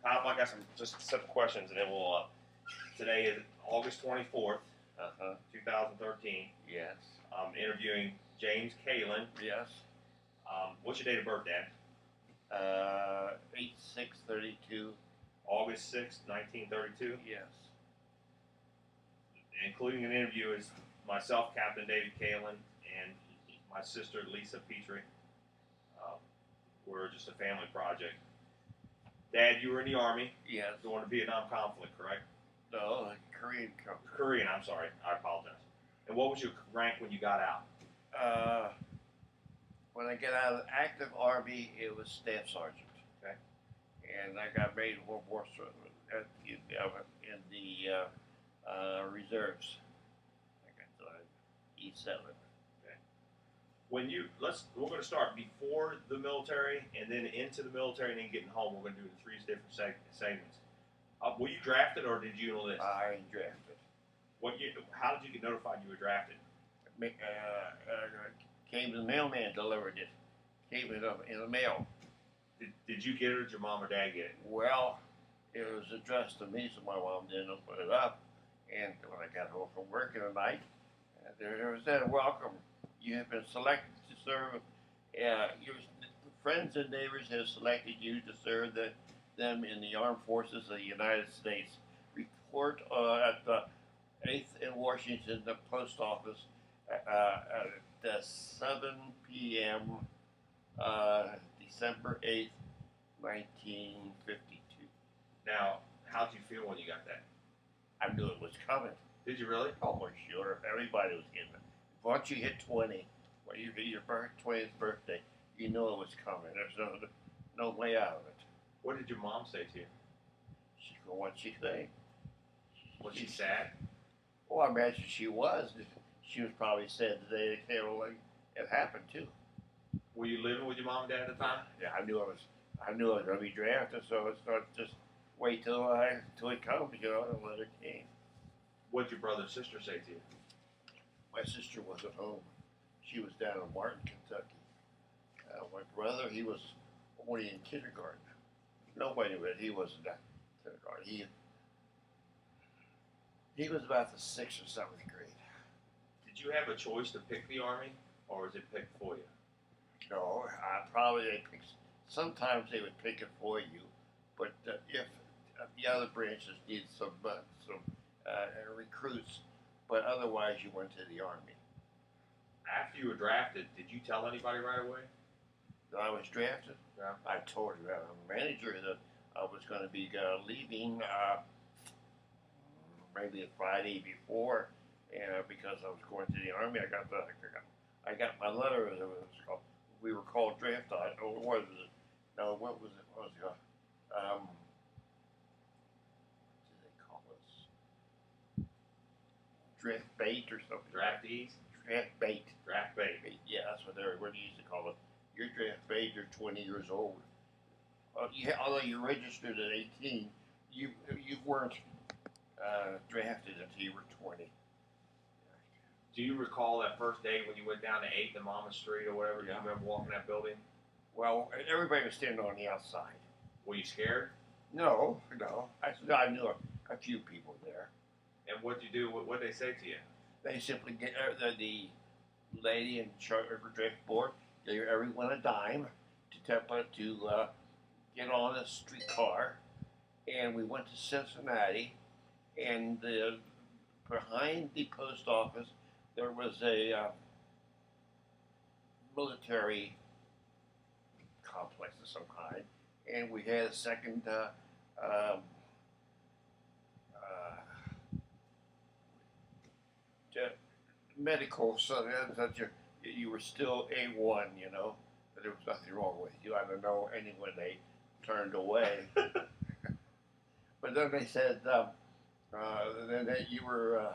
Tom, I got some just simple questions, and then we'll. Today is August 24th, 2013. Yes. I'm interviewing James Kaelin. Yes. What's your date of birth, Dad? 8/6/32. August 6th, 1932. Yes. Including an interview is myself, Captain David Kaelin, and my sister Lisa Petrie. We're just a family project. Dad, you were in the Army. Yes. During the Vietnam conflict, correct? No, Korean company. Korean, I'm sorry. I apologize. And what was your rank when you got out? When I got out of the active Army, it was staff sergeant. Okay. And I got made World War in the reserves. I got E7. When we're going to start before the military and then into the military and then getting home. We're going to do the 3 different segments. Were you drafted or did you enlist? I ain't drafted. How did you get notified you were drafted? Came the mailman, delivered it. Came in the mail. Did you get it or did your mom or dad get it? Well, it was addressed to me, so my mom didn't open it up. And when I got home from work in the night, there was that welcome. You have been selected to serve. Your friends and neighbors have selected you to serve them in the armed forces of the United States. Report at the 8th in Washington, the post office, at 7 p.m. December 8th, 1952. Now, how did you feel when you got that? I knew it was coming. Did you really? Oh, sure. Everybody was getting it. Once you hit 20, when you hit your 20th birthday, you know it was coming. There's no way out of it. What did your mom say to you? What'd she say? Was she sad? Oh, I imagine she was. She was probably sad the day it happened too. Were you living with your mom and dad at the time? Yeah, I knew I was going to be drafted, so it's not just wait till it comes, and let it came. What'd your brother and sister say to you? My sister wasn't home. She was down in Martin, Kentucky. My brother, he was only in kindergarten. Nobody knew it. He wasn't in kindergarten. He was about the 6th or 7th grade. Did you have a choice to pick the Army, or was it picked for you? No, sometimes they would pick it for you, but if the other branches need some recruits, but otherwise you went to the Army. After you were drafted, did you tell anybody right away? That I was drafted? Yeah. I told the manager that I was going to be leaving maybe the Friday before, because I was going to the Army. I got my letter. We were called draft on. What was it? No, what was it? What did they call us? Draft bait or something? Draftees? Draft bait. Draft bait. Yeah, that's what they used to call it. You're draft bait. You're 20 years old. Although you registered at 18, you weren't drafted until you were 20. Do you recall that first day when you went down to 8th and Mama Street or whatever? Yeah. Do you remember walking that building? Well, everybody was standing on the outside. Were you scared? No. I knew a few people there. And what'd you do? What'd they say to you? They simply get the lady in charge of the draft board gave everyone a dime to get on a streetcar, and we went to Cincinnati, and behind the post office there was a military complex of some kind, and we had a second medical, so that you were still A1, that there was nothing wrong with you. I don't know anyone they turned away. But then they said then that you were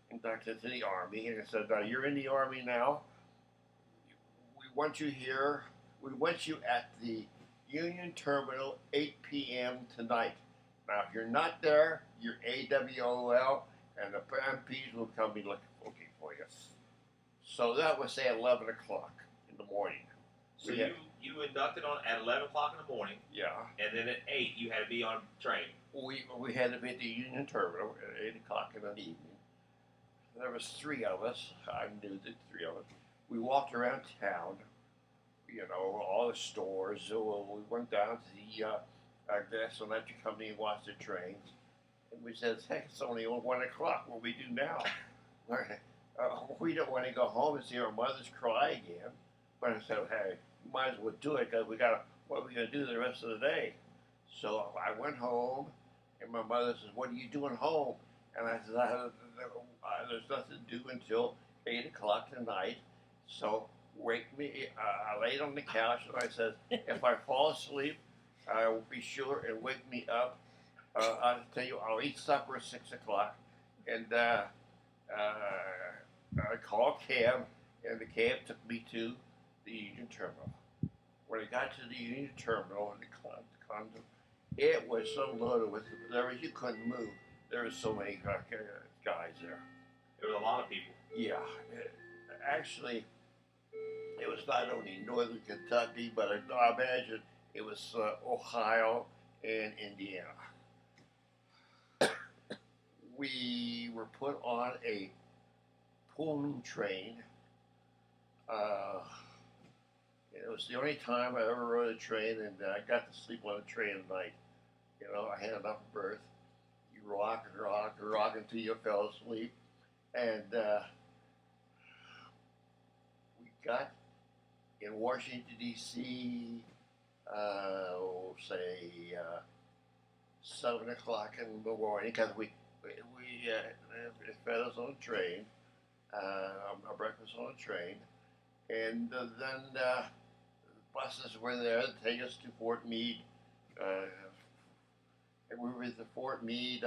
inducted to the Army, and it said, you're in the Army now. We want you here. We want you at the Union Terminal 8 p.m. tonight. Now, if you're not there, you're AWOL, and the MPs will come be looking for you. So that was, say, 11 o'clock in the morning. So you inducted on at 11 o'clock in the morning, Yeah. and then at 8 you had to be on train. We had to be at the Union Terminal at 8 o'clock in the evening. There was three of us. I knew the three of us. We walked around town, all the stores. So we went down to the gas and electric company and watched the trains. And we said, heck, it's only 1 o'clock. What we do now? We don't want to go home and see our mothers cry again. But I said, hey, we might as well do it because what are we going to do the rest of the day? So I went home, and my mother says, what are you doing home? And I said, there's nothing to do until 8 o'clock tonight. So wake me. I laid on the couch, and I said, if I fall asleep, be sure and wake me up. I'll tell you, I'll eat supper at 6 o'clock. And I called a cab, and the cab took me to the Union Terminal. When I got to the Union Terminal in the condo, it was so loaded with you couldn't move. There were so many guys there. There was a lot of people. Yeah, actually, it was not only northern Kentucky, but I imagine it was Ohio and Indiana. We were put on a Pullman train. It was the only time I ever rode a train, and I got to sleep on a train at night. I had enough berth. You rock and rock and rock until you fell asleep. And we got in Washington, D.C., say 7 o'clock in the morning, because we fed us on a train, our breakfast on a train, and then buses were there to take us to Fort Meade, and we were at the Fort Meade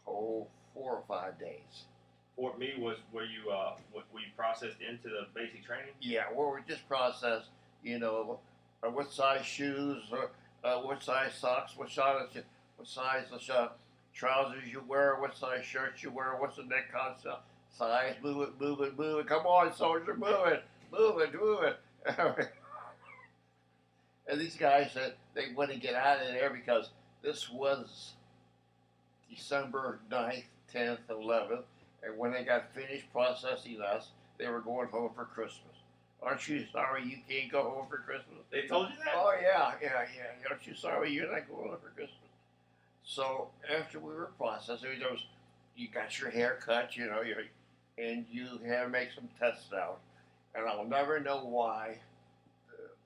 4 or 5 days. Fort Meade was where you processed into the basic training? Yeah, where we just processed, what size shoes, what size socks, what size trousers you wear, what size shirts you wear, what's the neck size, move it, come on, soldier, move it. And these guys said they want to get out of there because this was December 9th, 10th, 11th, and when they got finished processing us, they were going home for Christmas. Aren't you sorry you can't go home for Christmas? They told you that? Oh, yeah. Aren't you sorry you're not going home for Christmas? So after we were processing, you got your hair cut, and you had to make some tests out. And I'll never know why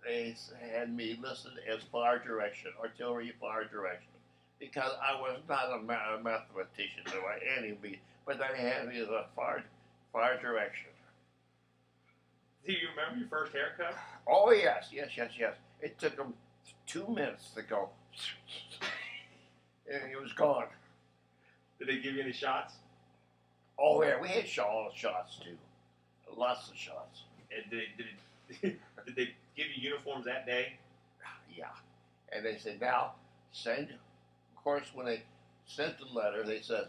they had me listed as fire direction, artillery fire direction, because I was not a mathematician by any means, but they had me as a fire direction. Do you remember your first haircut? Oh, yes. It took them 2 minutes to go, and it was gone. Did they give you any shots? Oh, yeah, we had all the shots, too. Lots of shots. And did they give you uniforms that day? Yeah. And they said, now, send, of course, when they sent the letter, they said,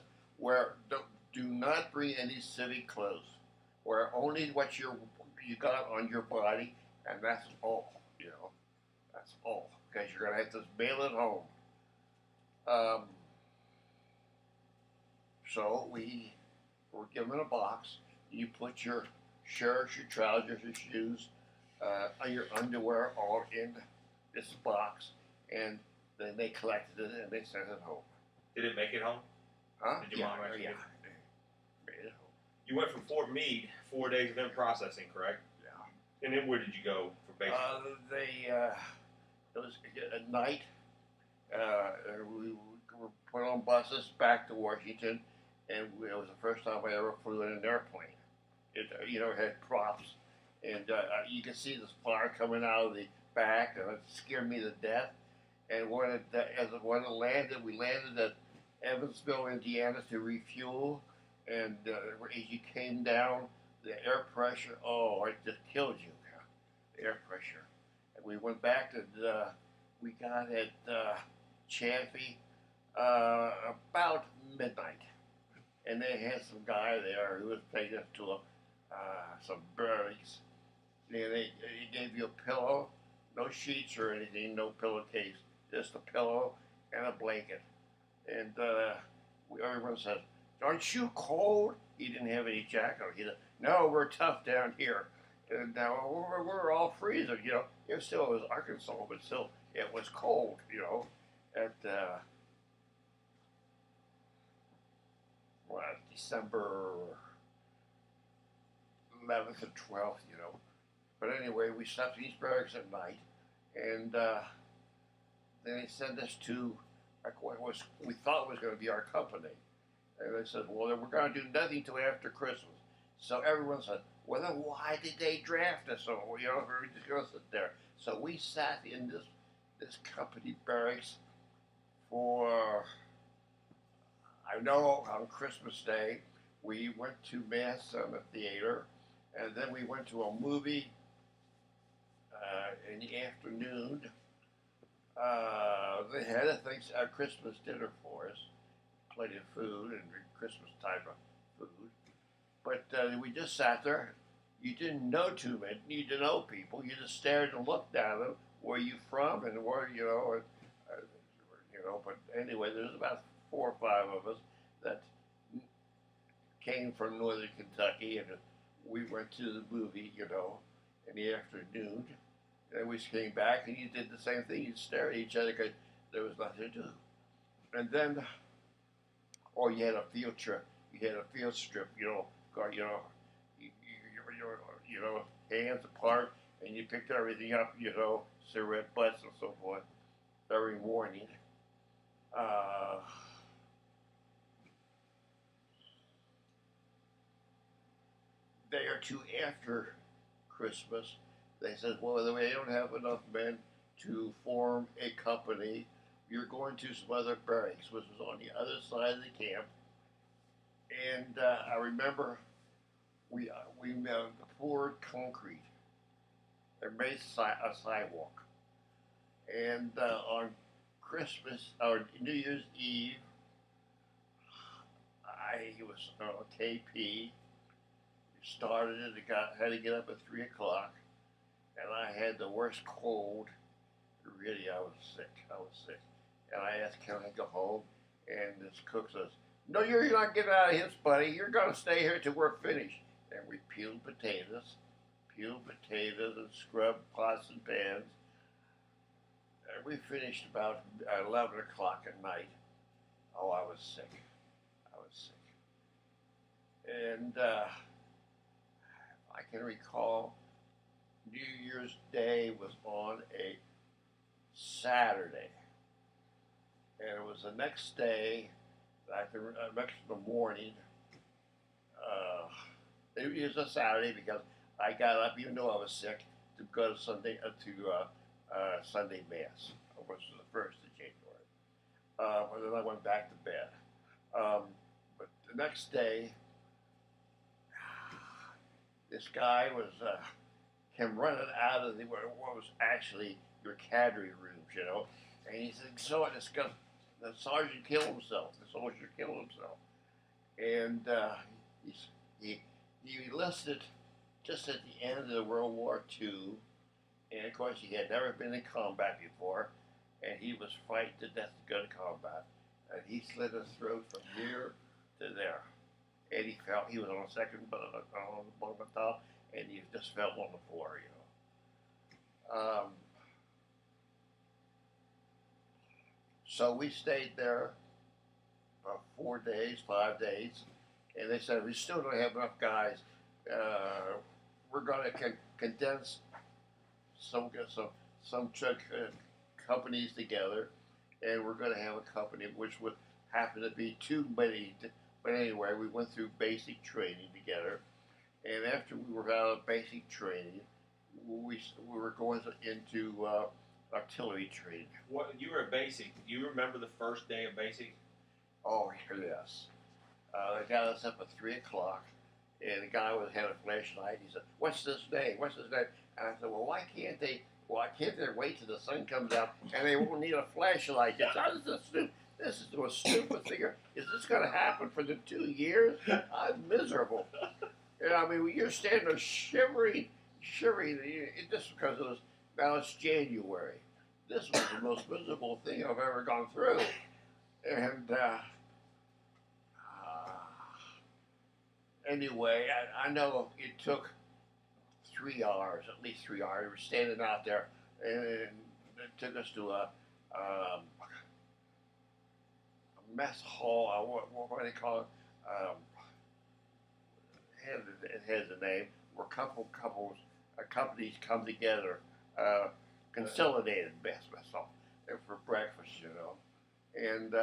do not bring any city clothes. Wear only what you got on your body, and that's all, That's all, because you're going to have to mail it home. So we were given a box. You put your shirts, your trousers, your shoes, your underwear all in this box, and then they collected it and they sent it home. Did it make it home? Huh? Did your mom actually yeah. get it? Made it home. You went from Fort Meade, 4 days of in processing, correct? Yeah. And then where did you go for basic? It was at night. We were put on buses back to Washington, and it was the first time I ever flew in an airplane. It had props, and you could see the fire coming out of the back, and it scared me to death. And when it landed, we landed at Evansville, Indiana, to refuel. And as you came down, the air pressure, it just killed you. The air pressure. And we went back and we got at Chaffee about midnight. And they had some guy there who was taking us to some berries. They gave you a pillow, no sheets or anything, no pillowcase, just a pillow and a blanket. And everyone said, "Aren't you cold?" He didn't have any jacket on. He said, "No, we're tough down here." And now we're all freezing, you know. It still was Arkansas, but still it was cold, you know. At what, December 11th and 12th, you know. But anyway, we slept in these barracks at night, and then they sent us to what was we thought was going to be our company. And they said, "Well, then we're going to do nothing till after Christmas." So everyone said, "Well, then why did they draft us?" So, you know, we're just going to sit there. So we sat in this company barracks for, I know, on Christmas Day, we went to Mass on the theater, and then we went to a movie in the afternoon. They had a Christmas dinner for us, plenty of food and Christmas type of food. But we just sat there. You didn't know too many. You didn't know people. You just stared and looked at them. Where you from? And where you know. But anyway, there's about 4 or 5 of us that came from northern Kentucky, and we went to the movie, you know, in the afternoon. And we came back, and you did the same thing. You stared at each other because there was nothing to do. And then, or you had a field trip. You had a field strip, you know, you know, hands apart, and you picked everything up, you know, cigarette butts and so forth, every morning. Day or two after Christmas, they said, "Well, we don't have enough men to form a company. You're going to some other barracks," which was on the other side of the camp. And I remember we poured concrete and made a sidewalk. And on Christmas or New Year's Eve, I was on KP. Started it. Had to get up at 3 o'clock, and I had the worst cold. Really, I was sick. And I asked, "Can I go home?" And this cook says, "No, you're not getting out of here, buddy. You're going to stay here till we're finished." And we peeled potatoes and scrubbed pots and pans. And we finished about 11 o'clock at night. Oh, I was sick. And I can recall New Year's Day was on a Saturday. And it was the next day, next in the morning. It was a Saturday because I got up, even though I was sick, to go to Sunday Mass, which was the 1st of January. And then I went back to bed. But the next day, this guy came running out of what was actually your cadre rooms, you know, and he said, "So the sergeant killed himself. The soldier killed himself," and he enlisted just at the end of the World War II, and of course he had never been in combat before, and he was fighting to death to go to combat, and he slit his throat from here to there. And he was on the second, on the bottom of the top, and he just fell on the floor, you know. So we stayed there for 4 days, 5 days, and they said, "We still don't have enough guys. We're going to condense some companies together, and we're going to have a company which would happen to be too many." But anyway, we went through basic training together, and after we were out of basic training, we were going into artillery training. What you were at basic? Do you remember the first day of basic? Oh yes, they got us up at 3 o'clock, and the guy had a flashlight. He said, "What's this day? What's this day?" And I said, "Well, why can't they wait till the sun comes out and they won't need a flashlight?" They said, "This is the most stupid thing. Is this going to happen for the 2 years? I'm miserable." And I mean, you're standing there shivering shivering, just because it was, now it's January. This was the most miserable thing I've ever gone through. And anyway, I know it took 3 hours, at least 3 hours. We were standing out there, and it took us to a mess hall. What do they call it? It has a name where companies come together, consolidated mess hall for breakfast, you know, and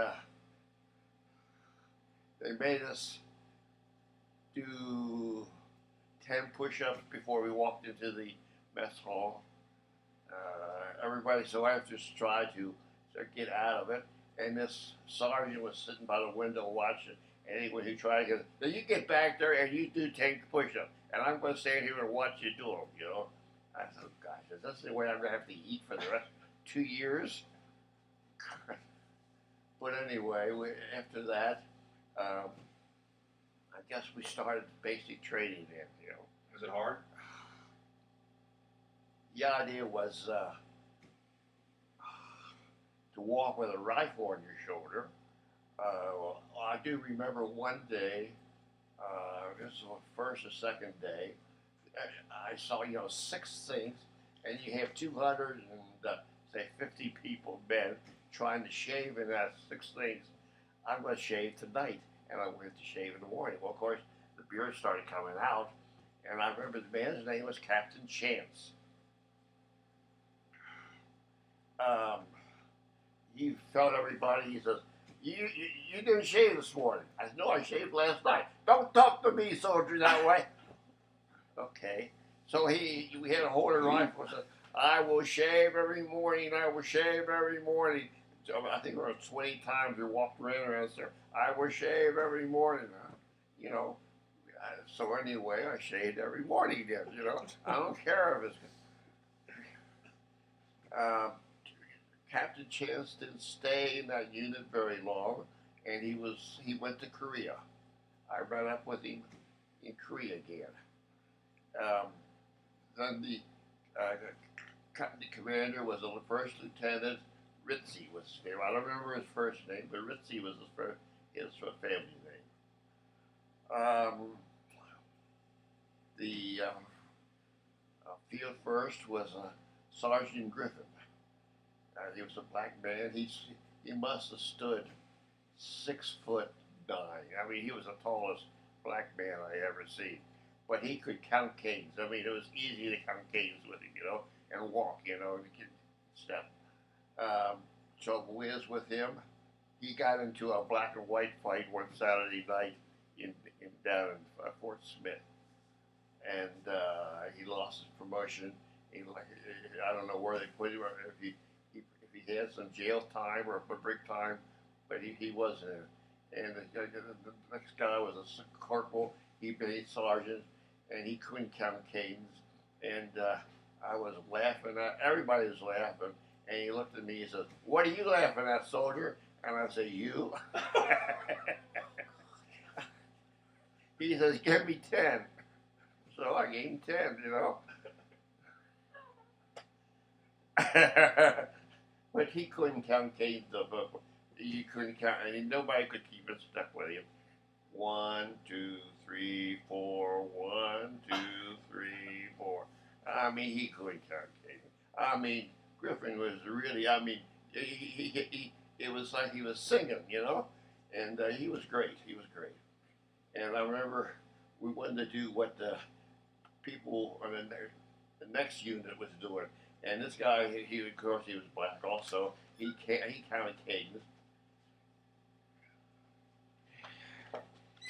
they made us do 10 push-ups before we walked into the mess hall. Everybody, so I just tried to get out of it, and this sergeant was sitting by the window watching. Anyone who tried to, so you get back there and you do 10 push-ups, and I'm going to stand here and watch you do them, you know. I thought, gosh, is this the way I'm going to have to eat for the rest of 2 years? But anyway, after that, I guess we started basic training then, you know. Was it hard? The idea was to walk with a rifle on your shoulder. I do remember one day, this was the first or second day, I saw, 6 things, and you have 250 people, men, trying to shave in that 6 things. I'm going to shave tonight, and I went to shave in the morning. Well, of course, the beard started coming out, and I remember the man's name was Captain Chance. He felt everybody, he says, you didn't shave this morning. I said, no, I shaved last night. Don't talk to me, soldier, that way. Okay. So we had a hold of rifle and said, I will shave every morning, I will shave every morning. So I think there were 20 times we walked around and said, I will shave every morning. So anyway, I shaved every morning then, I don't care if it's... Captain Chance didn't stay in that unit very long, and he went to Korea. I ran up with him in Korea again. Then the company commander was the first lieutenant. Ritzy was his name. I don't remember his first name, but Ritzy was his family name. The field first was Sergeant Griffin. He was a black man. He must have stood 6'9". I mean, he was the tallest black man I ever seen. But he could count canes. I mean, it was easy to count canes with him, and walk, and step. Trouble is with him, he got into a black and white fight one Saturday night down in Fort Smith, and he lost his promotion. I don't know where they put him, if he had some jail time or brick time, but he wasn't in. And the next guy was a corporal. He made sergeant, and he couldn't count canes. And I was laughing at, everybody was laughing. And he looked at me and said, "What are you laughing at, soldier?" And I said, "You." He says, "Give me 10." So I gave him 10, But he couldn't count canes up. He couldn't count, and nobody could keep it step with him. 1, 2, 3, 4. 1, 2, 3, 4. I mean, he couldn't count canes. I mean, Griffin was really. I mean, it was like he was singing, and he was great. He was great. And I remember we wanted to do what the people on the next unit was doing. And this guy, of course, he was black also. He counted canes.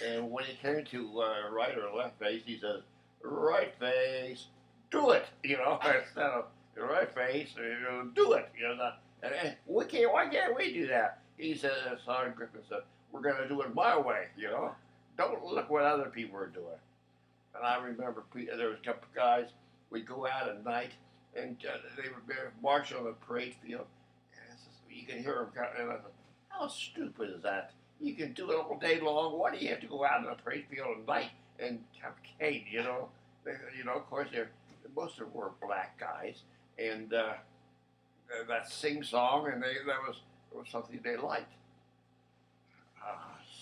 And when it came to right or left face, he says, "Right face, do it." Instead of right face, do it. And why can't we do that? He said, Sergeant Griffin said, "We're going to do it my way. Don't look what other people are doing." And I remember there was a couple of guys. We'd go out at night. And they would march on the parade field, and you could hear them. And I thought, how stupid is that? You can do it all day long. Why do you have to go out on the parade field at night and count cane? Of course, most of them were black guys, and that sing song, and that was something they liked. Uh,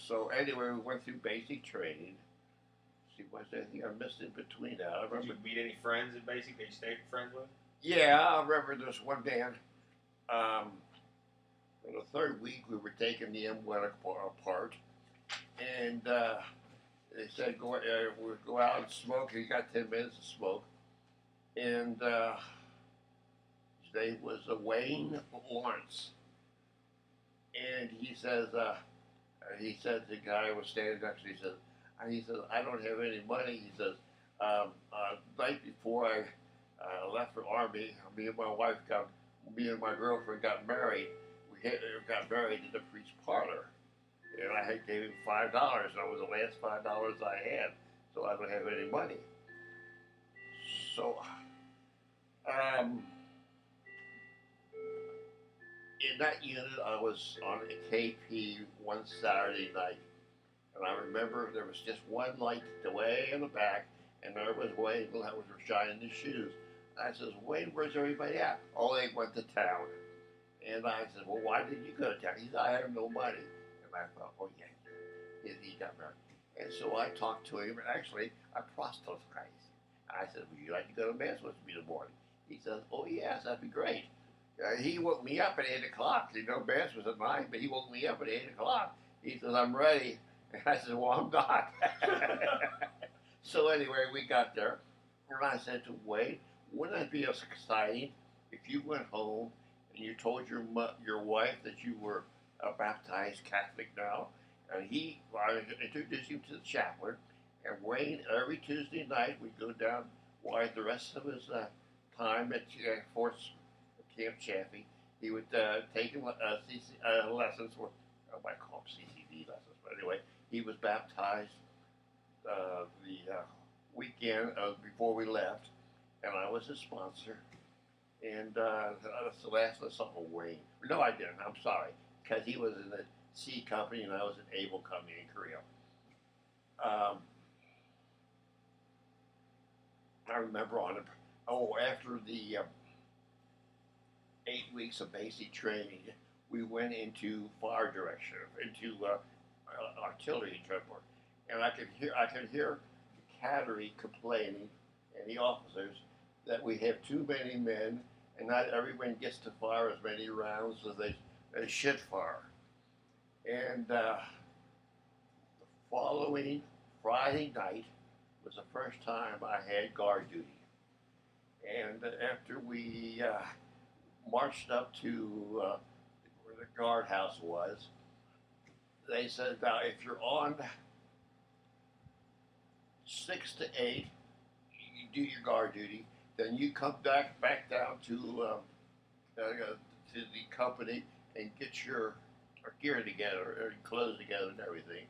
so anyway, we went through basic training. See, was there anything I missed in between that? I Did remember. you meet any friends in basic that you stayed friends with? Yeah, I remember this one man. In the third week, we were taking the M1 apart, and they said we'll go out and smoke. You got 10 minutes to smoke, and his name was Wayne Lawrence, and he said the guy who was standing next to me, he says, I don't have any money. He says, night before I left the army, me and my girlfriend got married. We got married in the priest's parlor, and I had gave him $5. That was the last $5 I had, so I don't have any money. So, in that unit, I was on a KP one Saturday night, and I remember there was just one light way in the back, and there was Wayne that was shining his shoes. I says, Wayne, where's everybody at? Oh, they went to town. And I said, well, why didn't you go to town? He said, I have no money. And I thought, oh, yeah, he got married. And so I talked to him, and actually, I proselytized. I said, would you like to go to Mass with me in the morning? He says, oh, yes, that'd be great. He woke me up at 8 o'clock. You know, Mass was at 9, but he woke me up at 8 o'clock. He says, I'm ready. And I said, well, I'm not. So anyway, we got there, and I said to Wade, wouldn't it be exciting if you went home and you told your wife that you were a baptized Catholic now? And I introduced him to the chaplain, and Wayne, every Tuesday night, would go down, the rest of his time at Fort Camp Chaffee, he would take him lessons, or I might call them CCD lessons, but anyway, he was baptized the weekend before we left, and I was his sponsor. And that's the last I saw of Wayne. No, I didn't. I'm sorry, because he was in the C Company and I was in Able Company in Korea. I remember after the 8 weeks of basic training, we went into fire direction, into artillery transport, and I could hear the cavalry complaining and the officers that we have too many men and not everyone gets to fire as many rounds as they should fire. And the following Friday night was the first time I had guard duty. And after we marched up to where the guardhouse was, they said, now if you're on 6 to 8, you do your guard duty. Then you come back down to the company and get your gear together, or clothes together, and everything.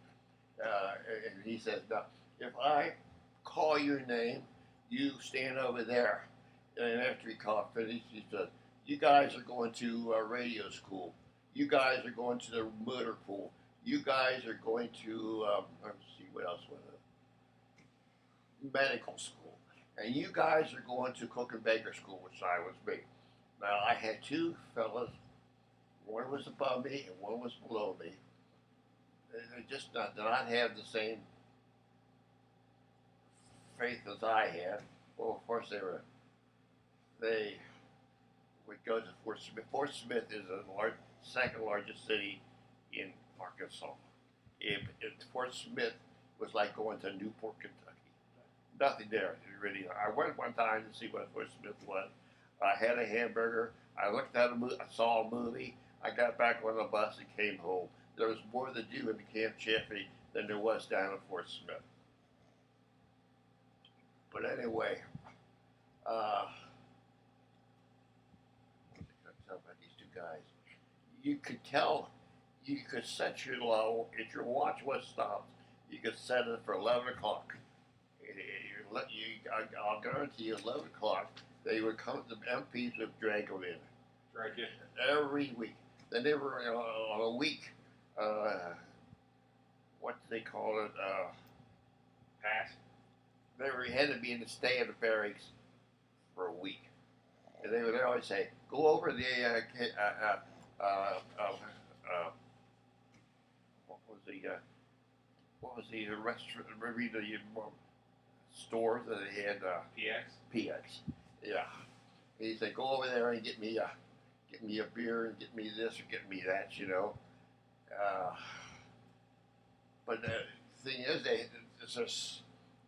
And he says, now, if I call your name, you stand over there. And after he finished, he said, you guys are going to radio school. You guys are going to the motor pool. You guys are going to, let's see, what else was it? Medical school. And you guys are going to cook and baker school, which I was me. Now, I had two fellas. One was above me and one was below me. They just did not have the same faith as I had. Well, of course, they would go to Fort Smith. Fort Smith is the second largest city in Arkansas. Fort Smith was like going to Newport, Kentucky. Nothing there, really. I went one time to see what Fort Smith was. I had a hamburger. I looked at I saw a movie. I got back on the bus and came home. There was more to do in the Camp Chaffee than there was down at Fort Smith. But anyway, what was I going to tell about these two guys? You could tell, you could set your level. If your watch was stopped, you could set it for 11 o'clock. I'll guarantee you, 11 o'clock, they would come, the MPs would drag them in. Right. Every week. Then they were on a week, what do they call it? Pass. They had to be in the stay at the barracks for a week. And they would always say, go over the what was the restaurant, maybe the store that they had PX. PX. Yeah. And he said, go over there and get me a beer and get me this or get me that, you know. But the thing is,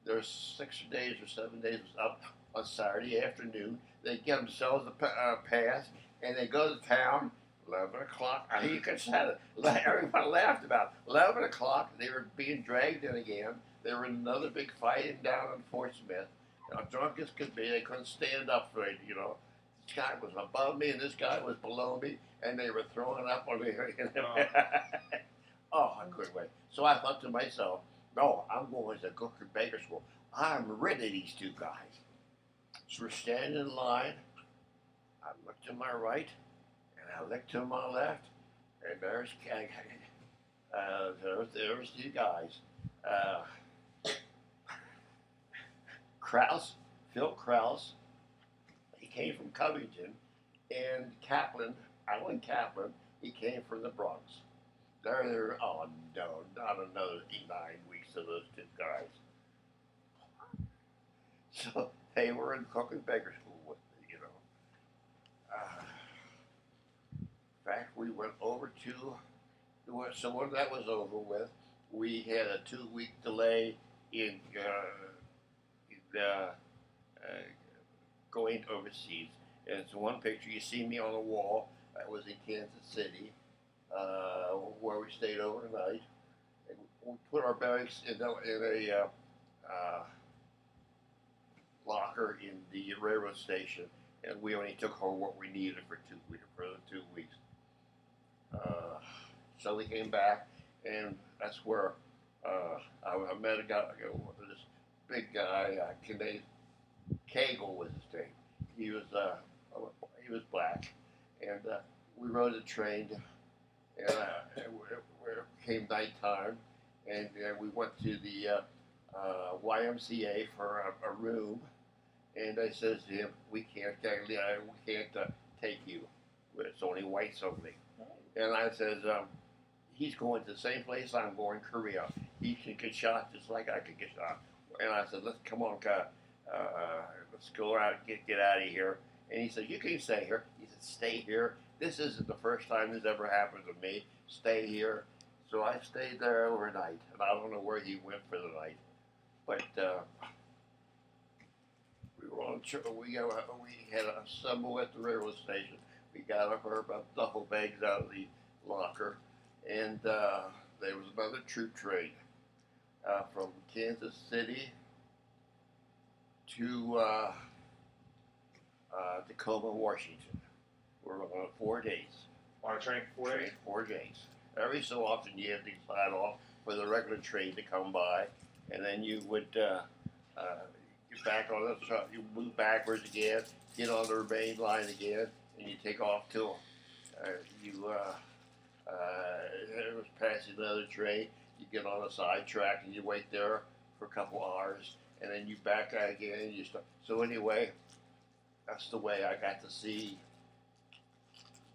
there's 6 days or 7 days up on Saturday afternoon. They get themselves a pass and they go to town. 11 o'clock. I mean, you could say it. Everyone laughed about it. 11 o'clock. They were being dragged in again. They were in another big fight down on Fort Smith. Drunk as could be. They couldn't stand up for it, you know. This guy was above me and this guy was below me, and they were throwing up on me. Oh, I couldn't wait. So I thought to myself, no, I'm going to Cook and Baker School. I'm rid of these two guys. So we're standing in line. I looked to my right, and I looked to my left, and there's two guys. Krause, Phil Krause, he came from Covington, and Kaplan, Alan Kaplan, he came from the Bronx. They're oh no, not another 9 weeks of those two guys. So they were in Cook and Baker School with me, you know. In fact, we went over to, so when that was over with, we had a 2-week delay in going overseas. And it's one picture you see me on the wall. That was in Kansas City, where we stayed overnight. And we put our bags in a locker in the railroad station, and we only took home what we needed for the 2 weeks. So we came back, and that's where I met a guy, this big guy, Kegel was his name. He was black, and we rode the train, and it came nighttime, and we went to the YMCA for a room, and I says to him, we can't take you. It's only whites only. And I says, he's going to the same place I'm going, Korea. He can get shot just like I could get shot. And I said, let's come on, let's go out and get out of here. And he said, you can stay here. He said, stay here. This isn't the first time this ever happened to me. Stay here. So I stayed there overnight, and I don't know where he went for the night, but we were on. We had a assemble at the railroad station. We got our duffel bags out of the locker, and there was another troop train from Kansas City to Tacoma, Washington. We're on 4 days. On a train for 4 days? 4 days. Every so often you have to sign off for the regular train to come by, and then you would get back on the truck, you move backwards again, get on the main line again, and you take off till it was passing another train. You get on a side track and you wait there for a couple hours, and then you back out again and you start. So anyway, that's the way I got to see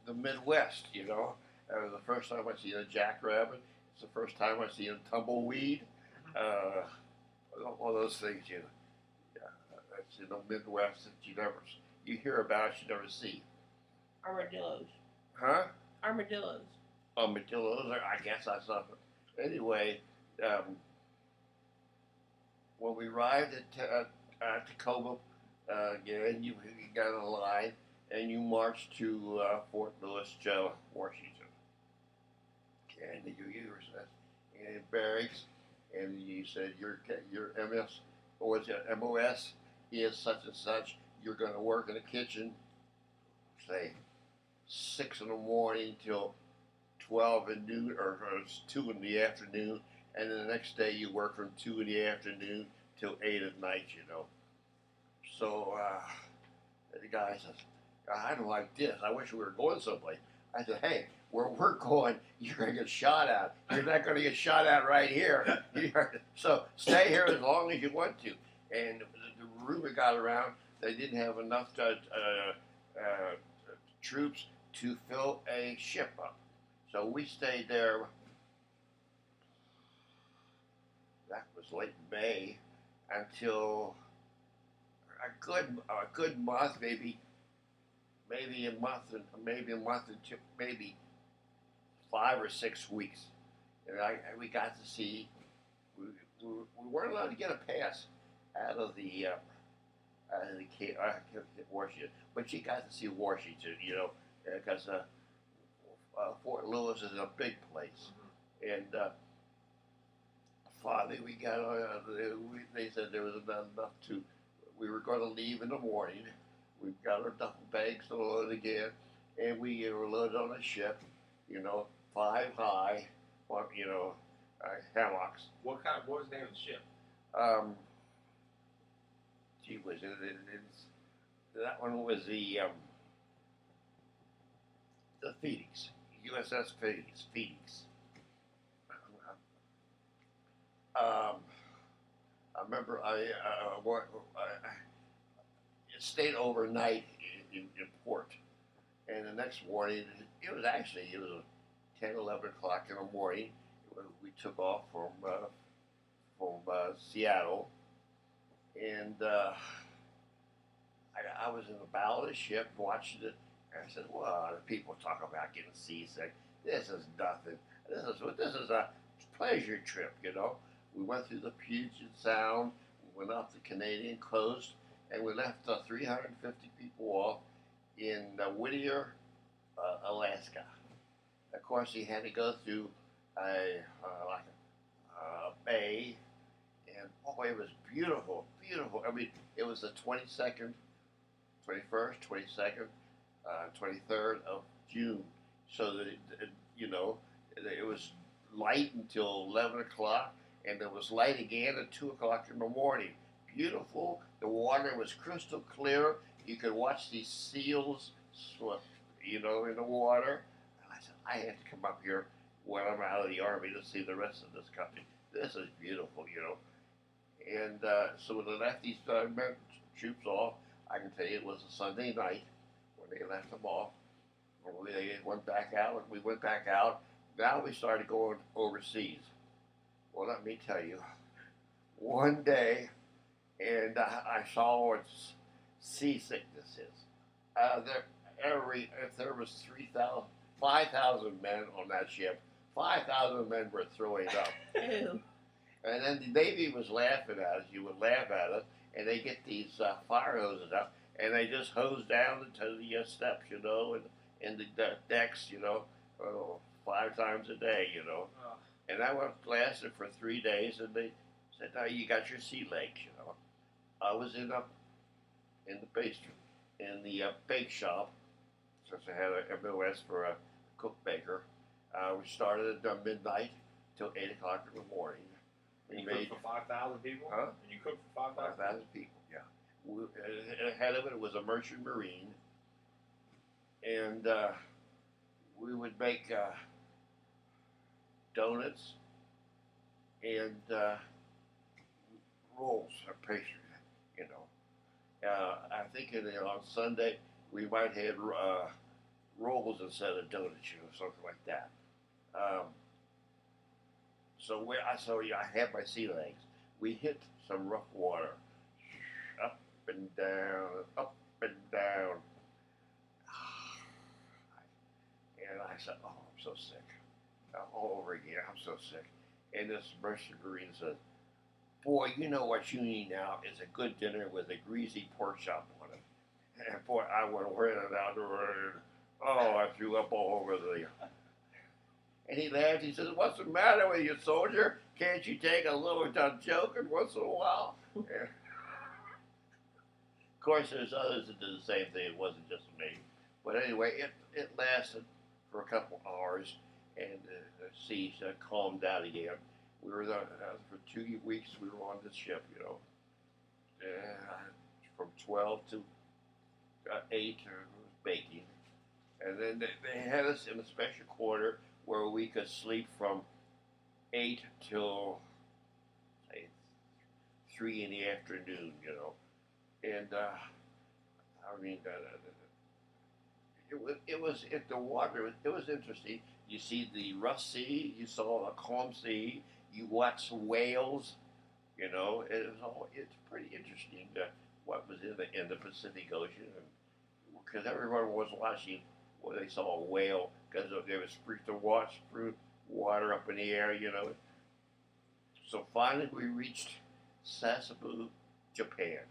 the Midwest, you know. That was the first time I seen a jackrabbit. It's the first time I seen a tumbleweed. All those things, you know. Yeah, that's in the Midwest that you hear about, you never see. Armadillos. Huh? Armadillos. Armadillos, I guess that's something. Anyway, when we arrived at Tacoma, again, you got on a line and you marched to Fort Lewis, Washington. And you were in barracks, and you said your MS, or was it MOS, is such and such. You're going to work in the kitchen, say 6 in the morning till 12 at noon, or 2 in the afternoon, and then the next day you work from 2 in the afternoon till 8 at night, you know. So the guy says, I don't like this. I wish we were going someplace. I said, hey, where we're going, you're going to get shot at. You're not going to get shot at right here. So stay here as long as you want to. And the rumor got around, they didn't have enough troops to fill a ship up. So we stayed there. That was late May until a good month, maybe a month and maybe 5 or 6 weeks, and we got to see. We weren't allowed to get a pass out of the Washington, but she got to see Washington, because Fort Lewis is a big place, and finally we got. They said there was not enough to. We were going to leave in the morning. We got our duffel bags loaded again, and we were loaded on a ship, 5 high, hammocks. What was the name of the ship? Gee whiz, that one was the Phoenix, USS Phoenix. I remember I stayed overnight in port, and the next morning it was 10, 11 o'clock in the morning. We took off from Seattle, and I was in the bow of the ship watching it, and I said, "Well, the people talk about getting seasick. This is nothing. This is a pleasure trip, We went through the Puget Sound, we went off the Canadian coast, and we left 350 people off in Whittier, Alaska. Of course, he had to go through a bay, and it was beautiful, beautiful. I mean, it was the 21st, 22nd, 23rd of June, so that it was light until 11 o'clock, and it was light again at 2 o'clock in the morning. Beautiful. The water was crystal clear. You could watch these seals swim, in the water. And I said, I have to come up here when I'm out of the Army to see the rest of this country. This is beautiful, And so when they left these troops off, I can tell you it was a Sunday night when they left them off. They went back out, and we went back out. Now we started going overseas. Well, let me tell you, one day, and I saw what seasickness is. If there was 5,000 men on that ship, 5,000 men were throwing up. Ew. And then the Navy was laughing at us. You would laugh at us, and they get these fire hoses up, and they just hose down into the steps, and the decks, 5 times a day, Oh. And that one lasted for 3 days, and they said, "Now you got your sea legs," I was in the bake shop, since I had a MOS for a cook baker. We started at midnight till 8 o'clock in the morning. And you cooked for 5,000 people? Huh? And you cooked for 5,000 5,000 people, yeah. Ahead of it was a merchant marine, and we would make donuts and rolls of pastry, I think on Sunday we might have rolls instead of donuts, something like that. So I had my sea legs. We hit some rough water, up and down, up and down. And I said, "Oh, I'm so sick. All over again, I'm so sick." And this merchant marine said, "Boy, you know what you need now is a good dinner with a greasy pork chop on it." And boy, I went running out the road. Oh, I threw up all over the. And he laughed. He says, "What's the matter with you, soldier? Can't you take a little joking once in a while?" Yeah. Of course, there's others that did the same thing. It wasn't just me. But anyway, it lasted for a couple hours, and the seas calmed down again. We were there for 2 weeks. We were on this ship, from 12 to 8 baking, and then they had us in a special quarter where we could sleep from 8 till say 3 in the afternoon, and I mean, the water. It was interesting. You see the rough sea. You saw the calm sea. You watched whales. You know, it's pretty interesting what was in the Pacific Ocean, because everyone was watching when they saw a whale because they was free to watch through water up in the air. You know, so finally we reached Sasebo, Japan,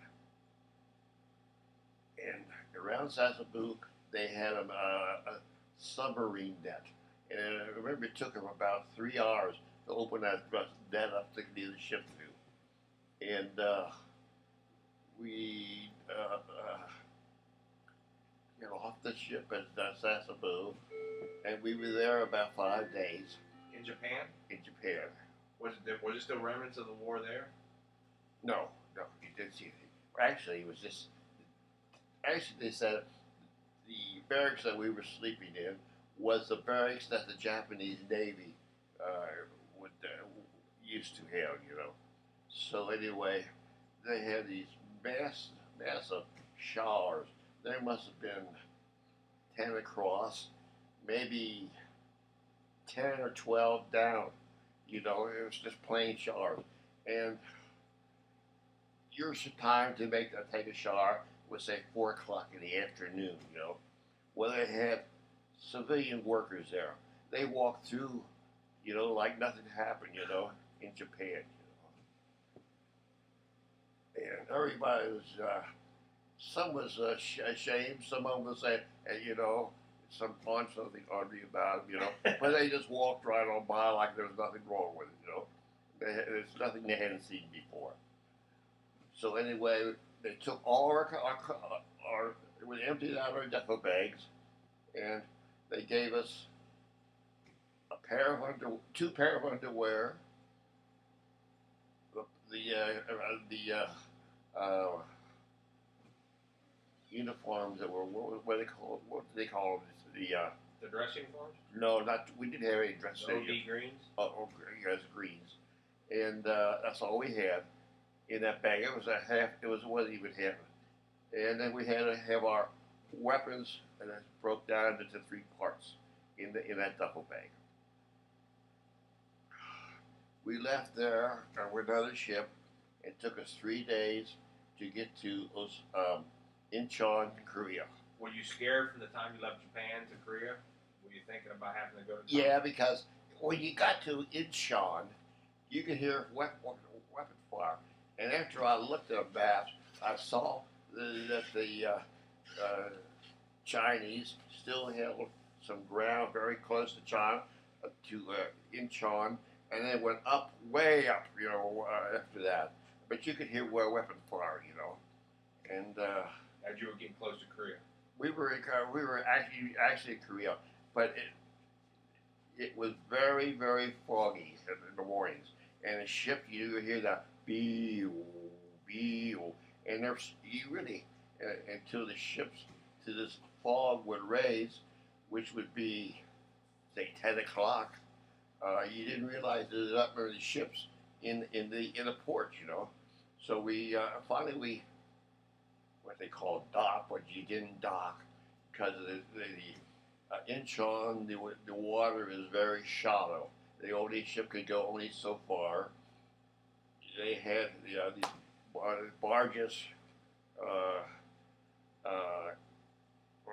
and around Sasebo they had a submarine net, and I remember it took them about 3 hours to open that net up to get the ship through, and we got off the ship at Sasebo, and we were there about 5 days In Japan? in Japan. Was it still remnants of the war there? No, no, you didn't see anything. Actually, it was just. Actually, they said the barracks that we were sleeping in was the barracks that the Japanese Navy would used to have, you know. So anyway, they had these massive showers. There must have been 10 across, maybe 10 or 12 down. You know, it was just plain showers. And your time to take a shower was say 4 o'clock in the afternoon. You know, well they had civilian workers there. They walked through, you know, like nothing happened. You know, in Japan. You know, and everybody was. Some was ashamed. Some of them was saying, hey, you know, some on something ugly about them, you know. But they just walked right on by like there was nothing wrong with it, you know. There's nothing they hadn't seen before. So anyway, they took all we emptied out our duffel bags, and they gave us two pair of underwear, the uniforms that were what do they call them? The dress uniforms? No, not we didn't have any dress OD uniforms. greens? Yes, greens, and that's all we had in that bag. It was a half. It wasn't even half. And then we had to have our weapons, and it broke down into 3 parts in that duffel bag. We left there with another ship. It took us 3 days to get to Incheon, Korea. Were you scared from the time you left Japan to Korea? Were you thinking about having to go to Yeah, because when you got to Incheon, you could hear weapon fire. And after I looked at the maps, I saw that the Chinese still held some ground very close to China, to Incheon, and then went way up, you know, after that. But you could hear weapon fire, you know, and as you were getting close to Korea? we were actually in Korea, but it was very, very foggy in the mornings, and the ship you could hear that bee and you really until the ships to this fog would raise, which would be say 10 o'clock. You didn't realize there was that many ships in the port, you know. So we finally what they call dock, but you didn't dock because the Incheon, the water is very shallow. The only ship could go only so far. They had these barges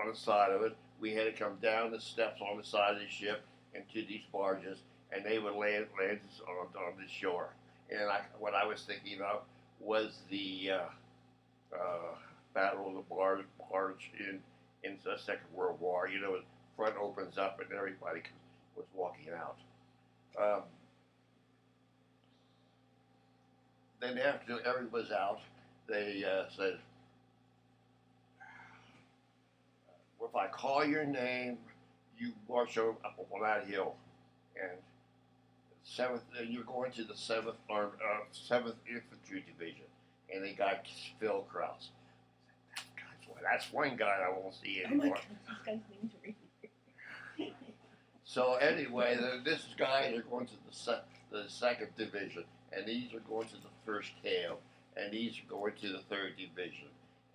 on the side of it. We had to come down the steps on the side of the ship into these barges, and they would land on the shore. And what I was thinking of was the Battle of the Barge in the Second World War. You know, the front opens up and everybody was walking out. Then after everybody was out, they said, well, if I call your name, you march up on that hill. And you're going to the 7th Infantry Division. And they got Phil Krause. That's one guy I won't see Oh my anymore. God, these guys' names are in here. So anyway, this guy are going to the 2nd Division, and these are going to the 1st Tail, and these are going to the 3rd Division.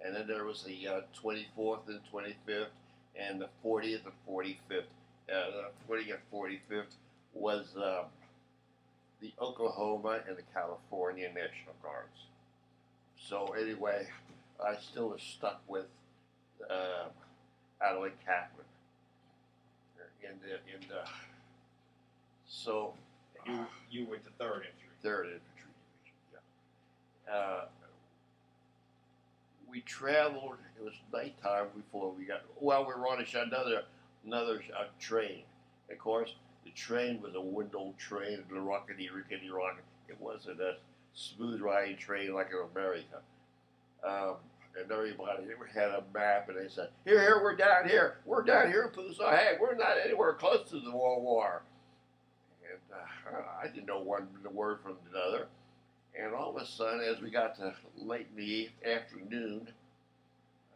and then there was the 24th and 25th, and the 40th and 45th. The 40th and 45th was the Oklahoma and the California National Guards. So anyway, I still was stuck with Adelaide Kaplan so You went to third infantry. Third Infantry Division. Yeah. We traveled. It was nighttime before we got. Well, we were on another train. Of course, the train was a window train, the rickety rocket. It wasn't a smooth riding train like in America. And everybody had a map, and they said, "Here, we're down here in Pusa. Hey, we're not anywhere close to the World War." And I didn't know one word from another. And all of a sudden, as we got to late in the afternoon,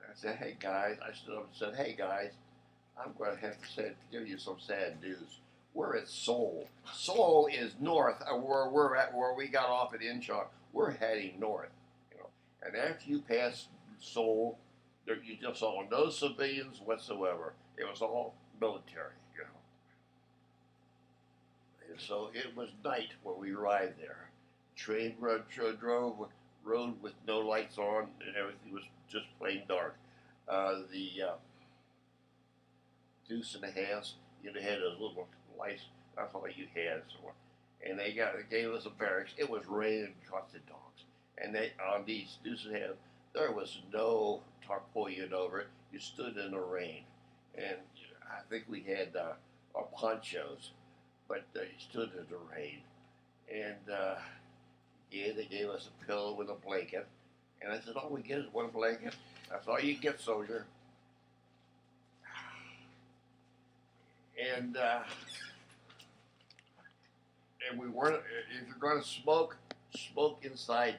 I said, "Hey guys," I stood up and said, "Hey guys, I'm going to have to give you some sad news. We're at Seoul. Seoul is north of where we're at, where we got off at Incheon. We're heading north, you know. And after you pass Seoul, you just saw no civilians whatsoever. It was all military, you know." And so it was night when we arrived there. Train rode with no lights on, and everything was just plain dark. The deuce and a half, you had those little lights. That's all you had. So, and they gave us a barracks. It was raining costed dogs, and they on these deuce and a half, there was no tarpaulin over it. You stood in the rain, and I think we had our ponchos, but you stood in the rain, and yeah, they gave us a pillow with a blanket, and I said, "All we get is one blanket. That's all you get, soldier." And we weren't. If you're going to smoke inside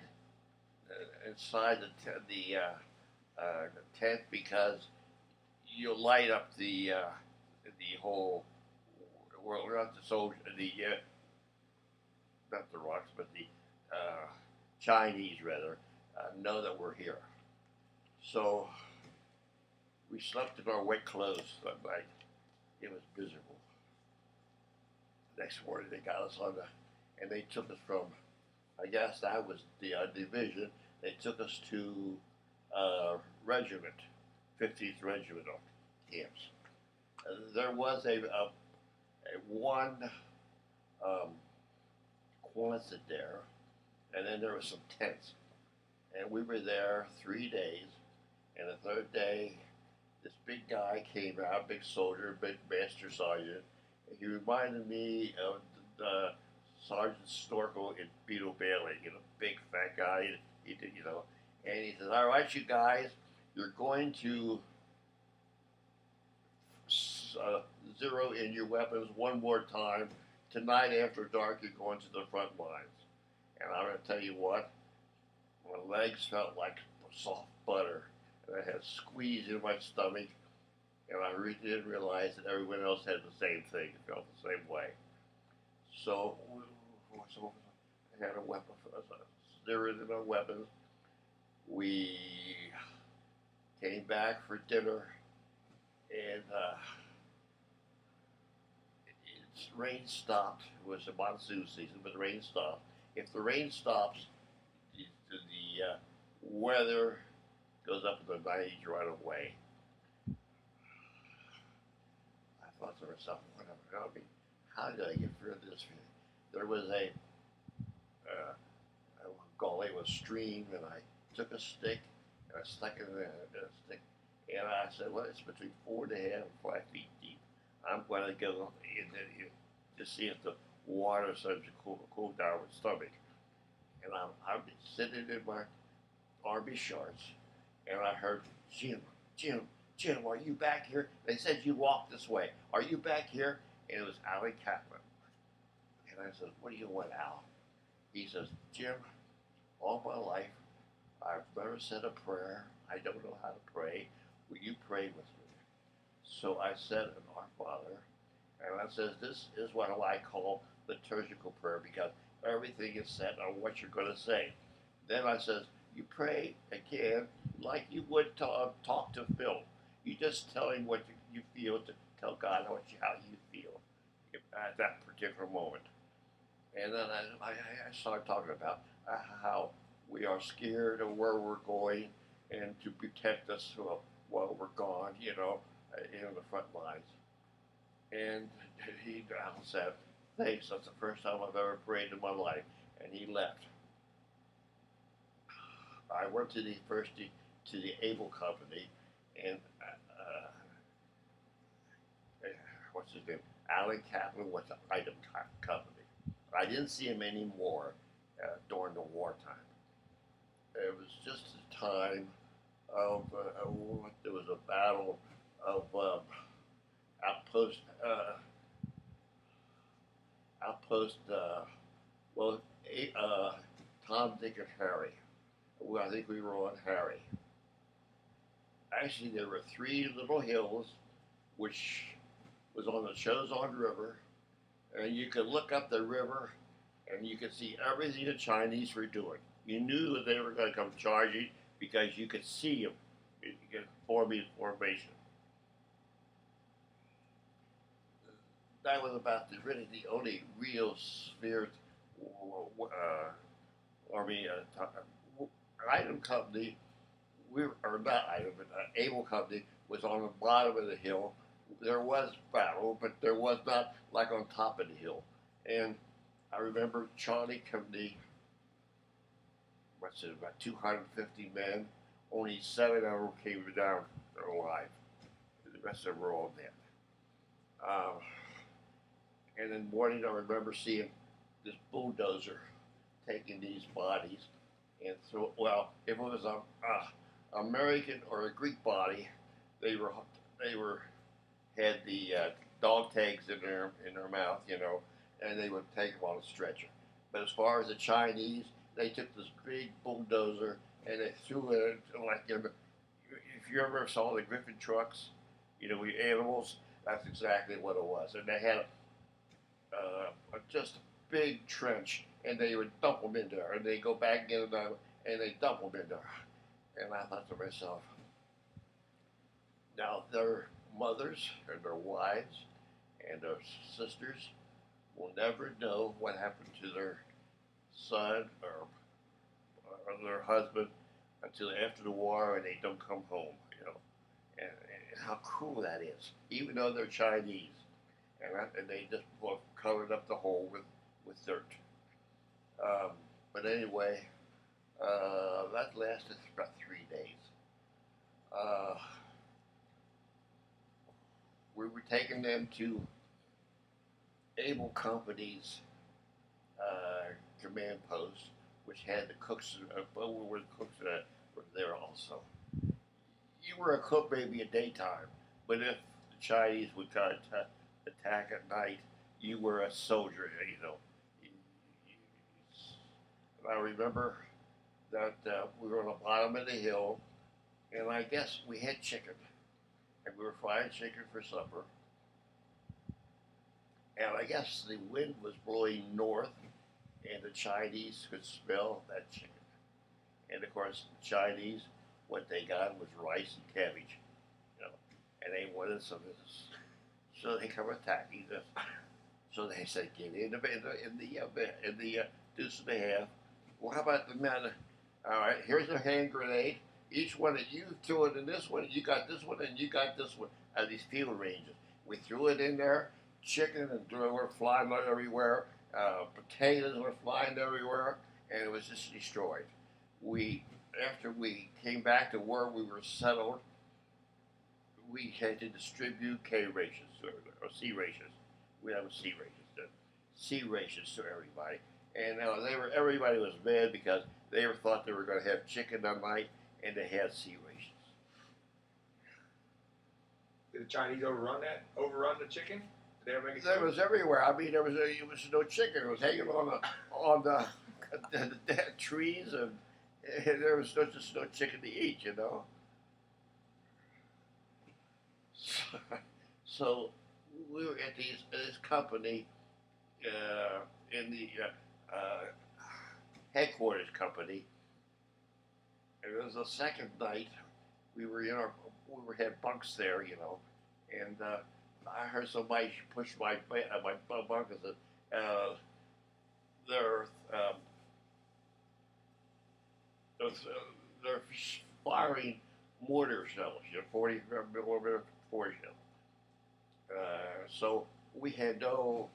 the tent, because you'll light up the whole. Well, not the soldier, not the rocks, but the Chinese rather know that we're here. So we slept in our wet clothes that night. It was miserable. The next morning they got us and they took us from, I guess that was the division. They took us to regiment, 15th Regimental camps. There was a one Quonset there, and then there were some tents. And we were there 3 days, and the third day, this big guy came out, big soldier, big master sergeant. And he reminded me of Sergeant Storkel in Beetle Bailey, big fat guy. He did, and he says, "All right, you guys, you're going to zero in your weapons one more time. Tonight after dark, you're going to the front lines." And I'm going to tell you what, my legs felt like soft butter, and I had squeeze in my stomach, and I really didn't realize that everyone else had the same thing. It felt the same way. So I had a weapon, zeroed in our weapons. We came back for dinner, and rain stopped. It was a monsoon season, but the rain stopped. If the rain stops, the weather goes up in the 90s right away. I thought to myself, how did I get through this? There was a gully with a stream, and I took a stick and I stuck it in a stick, and I said, "Well, it's between 4.5 and 5 feet deep. I'm going to go in there to see if the water starts to cool down my stomach." And I'm sitting in my army shorts, and I heard, Jim, are you back here?" They said, "You walk this way. Are you back here?" And it was Allie Kaplan. And I said, "What do you want, Al?" He says, "Jim, all my life, I've never said a prayer. I don't know how to pray. Will you pray with me?" So I said an Our Father, and I says, "This is what I call liturgical prayer, because everything is set on what you're going to say." Then I says, You pray again like you would talk to Phil. You just tell him what you feel, to tell God how you feel at that particular moment. And then I started talking about how we are scared of where we're going and to protect us while we're gone, in the front lines. And he said, thanks, that's the first time I've ever prayed in my life. And he left. I went to the Able Company, and what's his name? Alan Kaplan was the Item Company. I didn't see him anymore during the wartime. It was just a time of there was a battle of outpost Tom, Dick, and Harry. Well, I think we were on Harry. Actually, there were 3 little hills, which was on the Chozon River, and you could look up the river, and you could see everything the Chinese were doing. You knew that they were going to come charging because you could see them. You could form in formation. That was about really the only real spirit army Item Company. Not Item, but Able Company was on the bottom of the hill. There was battle, but there was not like on top of the hill. And I remember Charlie Company, about 250 men. Only 7 of them came down alive. The rest of them were all dead. And in the morning, I remember seeing this bulldozer taking these bodies and if it was a American or a Greek body, they had the dog tags in their mouth, and they would take them on a stretcher. But as far as the Chinese, they took this big bulldozer and they threw it if you ever saw the Griffin trucks, with animals, that's exactly what it was. And they had just a big trench, and they would dump them in there, and they go back and get them, and they dump them in there. And I thought to myself, now their mothers and their wives and their sisters will never know what happened to their son or their husband until after the war, and they don't come home, and how cruel that is, even though they're Chinese, and they just covered up the hole with dirt. But anyway, that lasted about 3 days. We were taking them to Able Company's command post, which had the cooks, where the cooks were there also. You were a cook maybe at daytime, but if the Chinese would attack at night, you were a soldier, And I remember that we were on the bottom of the hill, and I guess we had chicken, and we were frying chicken for supper. And I guess the wind was blowing north, and the Chinese could smell that chicken. And of course, the Chinese, what they got was rice and cabbage, and they wanted some of this. So they come attacking us. So they said, get in the deuce and a half. Well, how about the men? All right, here's a hand grenade. Each one of you threw it in this one, you got this one, and you got this one, at these field ranges. We threw it in there. Chicken and were flying everywhere. Potatoes were flying everywhere, and it was just destroyed. After we came back to where we were settled, we had to distribute K rations or C rations. We have C rations then. C rations to everybody, and everybody was mad because they thought they were going to have chicken that night, and they had C rations. Did the Chinese overrun the chicken? Did they ever make it? There was everywhere. I mean, it was no chicken. It was hanging on the dead trees, and there was just no chicken to eat, So we were at this company in the headquarters company, it was the second night. We were in our we had bunks there, and I heard somebody push my bunk and said, "They're those, they're firing mortar shells, 40 millimeter mortar shells." So we had no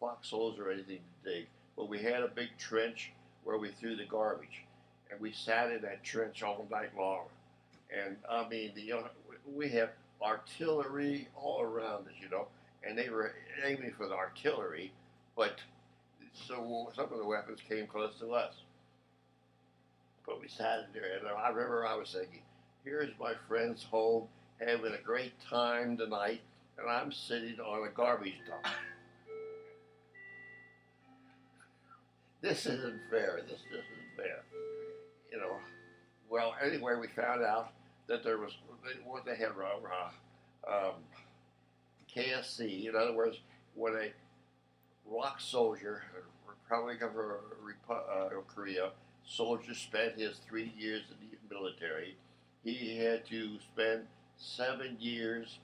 foxholes or anything to dig, but we had a big trench where we threw the garbage, and we sat in that trench all night long. And I mean, we had artillery all around us, and they were aiming for the artillery, but so some of the weapons came close to us. But we sat in there, and I remember I was thinking, here's my friend's home having a great time tonight, and I'm sitting on a garbage dump. This isn't fair. This isn't fair. You know. Well, anyway, we found out that there was what they had KSC. In other words, when a rock soldier, Republic of Korea, soldier spent his 3 years in the military, he had to spend 7 years.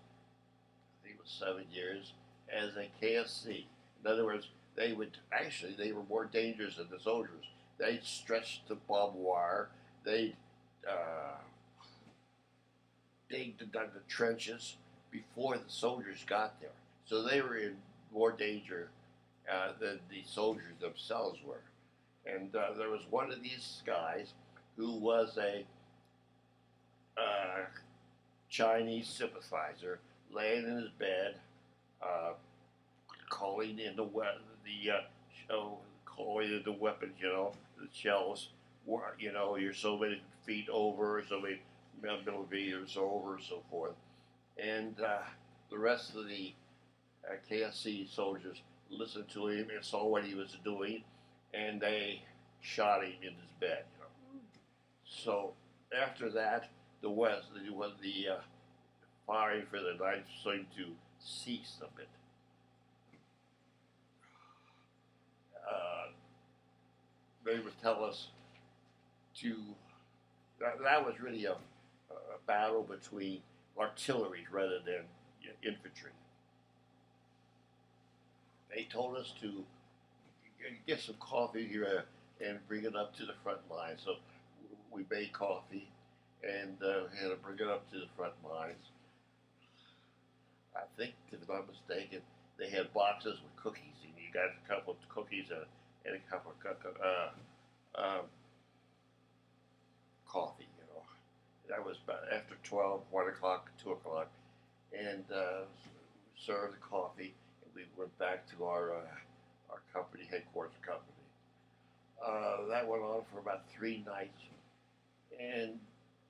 I think it was 7 years as a KSC. In other words, they were more dangerous than the soldiers. They stretched the barbed wire. They dug the trenches before the soldiers got there. So they were in more danger than the soldiers themselves were. And there was one of these guys who was a Chinese sympathizer, laying in his bed, calling in calling in the weapons, the shells. You're so many feet over, so many millimeters over, so forth. And the rest of the KSC soldiers listened to him and saw what he was doing, and they shot him in his bed. So after that, the firing for the night seemed to cease a bit. They would tell us that was really a battle between artillery rather than infantry. They told us to get some coffee here and bring it up to the front line. So we made coffee and had to bring it up to the front lines. I think, if I'm not mistaken, they had boxes with cookies, and you got a couple of cookies and a cup of coffee. That was about after 12, 1 o'clock, 2 o'clock, and served the coffee, and we went back to our company, headquarters company. That went on for about 3 nights, and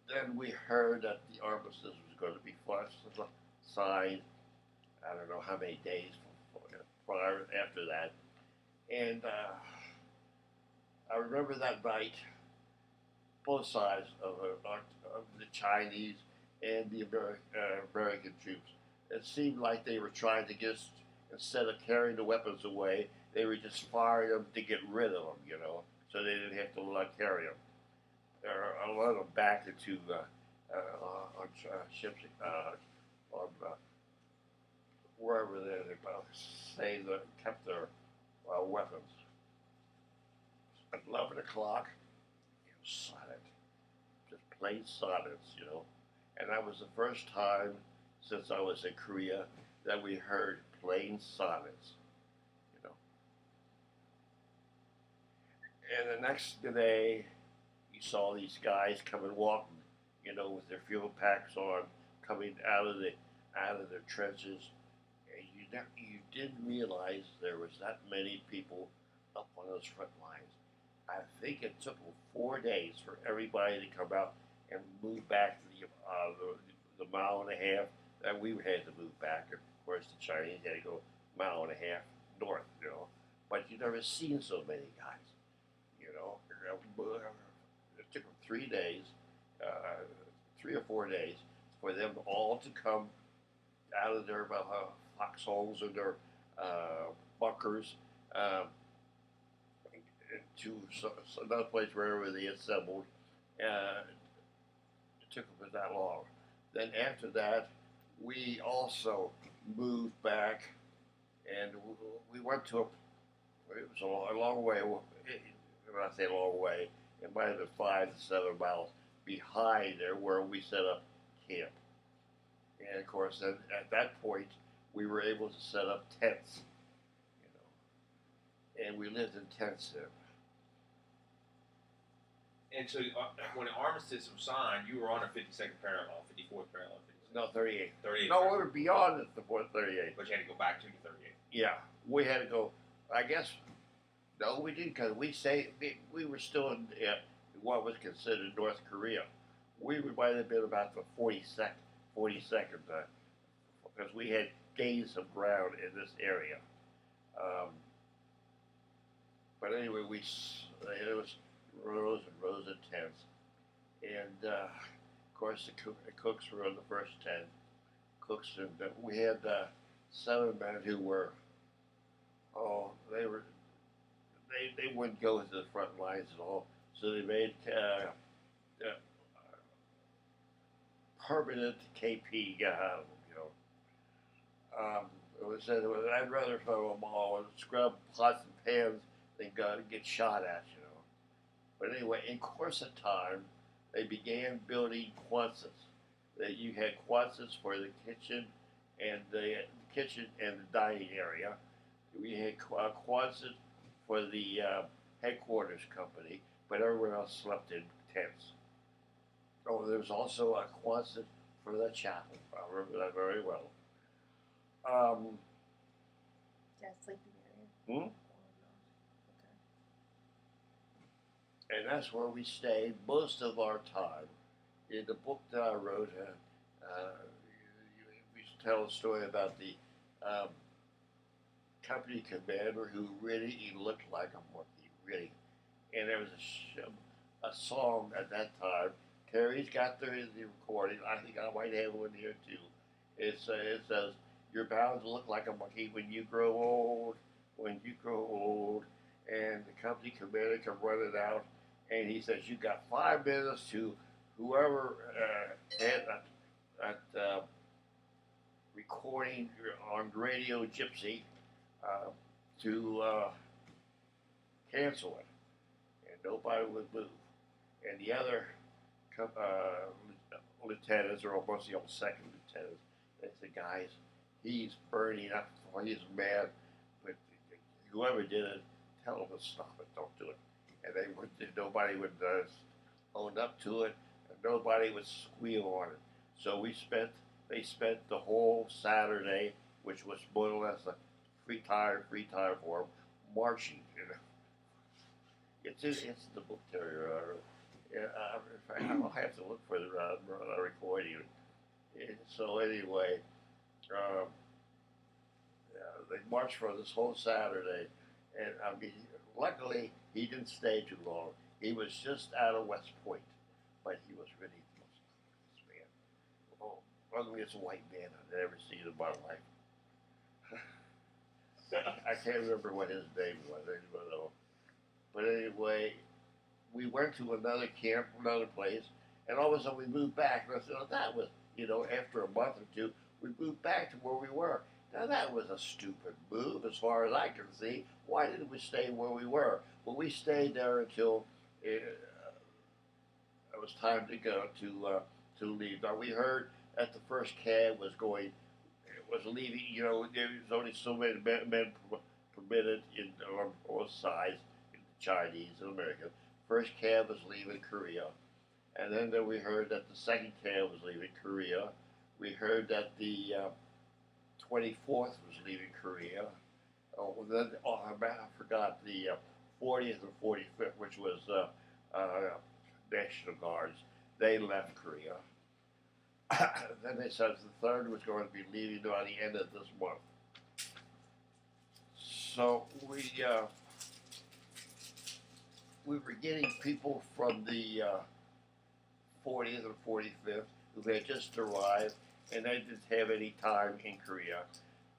then we heard that the armistice was going to be signed. I don't know how many days prior after that, and I remember that night, both sides of the Chinese and the American troops. It seemed like they were trying to instead of carrying the weapons away, they were just firing them to get rid of them, so they didn't have to carry them. A lot of them back into on ships, on wherever they say that kept their weapons. At 11 o'clock, it was silent, just plain silence, And that was the first time since I was in Korea that we heard plain silence, And the next day, you saw these guys coming walking, with their fuel packs on, coming out of their trenches, and you didn't realize there was that many people up on those front lines. I think it took 4 days for everybody to come out and move back to the mile and a half that we had to move back. Of course, the Chinese had to go a mile and a half north, But you never seen so many guys, It took them 3 days, 3 or 4 days, for them all to come out of their foxholes and their bunkers to another place wherever they assembled took us that long. Then after that, we also moved back, and we went to it was a long way. When I say a long way, it might have been 5 to 7 miles behind there where we set up camp. And of course, then at that point, we were able to set up tents, and we lived in tents there. And so when the armistice was signed, you were on a 52nd parallel, 54th parallel, 56th. No, 38. 38th. No, we were beyond the 38. But you had to go back to the 38th. Yeah, we had to go. I guess no, we didn't, because we were still in what was considered North Korea. We might have been about the 42nd, because we had gained some ground in this area. But anyway, it was rows and rows of tents, and of course the cooks were on the first tent. Cooks, and we had 7 men who were, they wouldn't go to the front lines at all, so they made permanent KP out of them, It said, I'd rather throw them all and scrub pots and pans than get shot at, But anyway, in course of time, they began building Quonsets. That you had Quonsets for the kitchen and the dining area. We had Quonset for the headquarters company, but everyone else slept in tents. Oh, there was also a Quonset for the chapel. I remember that very well. Yeah, sleeping area. Hmm? And that's where we stayed most of our time. In the book that I wrote, we tell a story about the company commander who really looked like a monkey, really. And there was a song at that time. Terry's got the recording. I think I might have one here too. It says, "You're bound to look like a monkey when you grow old. When you grow old." And the company commander come running out, and he says, "You got 5 minutes to whoever at recording on Radio Gypsy to cancel it." And nobody would move. And the other lieutenants, or mostly all second lieutenants, they said, "Guys, he's burning up. He's mad. But whoever did it, tell him to stop it. Don't do it." And nobody would own up to it, and nobody would squeal on it. So they spent the whole Saturday, which was more or less a free time for them, marching. It's the book, Terry. I'll have to look for the recording. So anyway, they marched for this whole Saturday, and I mean, luckily he didn't stay too long. He was just out of West Point, but he was really the most man. Ugliest white man I've ever seen in my life. I can't remember what his name was, but anyway, we went to another camp, another place, and all of a sudden we moved back. And I said, "Oh, that was, after a month or two, we moved back to where we were." Now that was a stupid move, as far as I can see. Why didn't we stay where we were? Well, we stayed there until it was time to go to leave. Now we heard that the first cab was leaving. There was only so many men permitted on both sides, Chinese and American. First cab was leaving Korea, and then we heard that the second cab was leaving Korea. We heard that the 24th was leaving Korea. I forgot the 40th and 45th, which was National Guards. They left Korea. Then they said the third was going to be leaving by the end of this month. So we were getting people from the 40th and 45th who had just arrived, and they didn't have any time in Korea.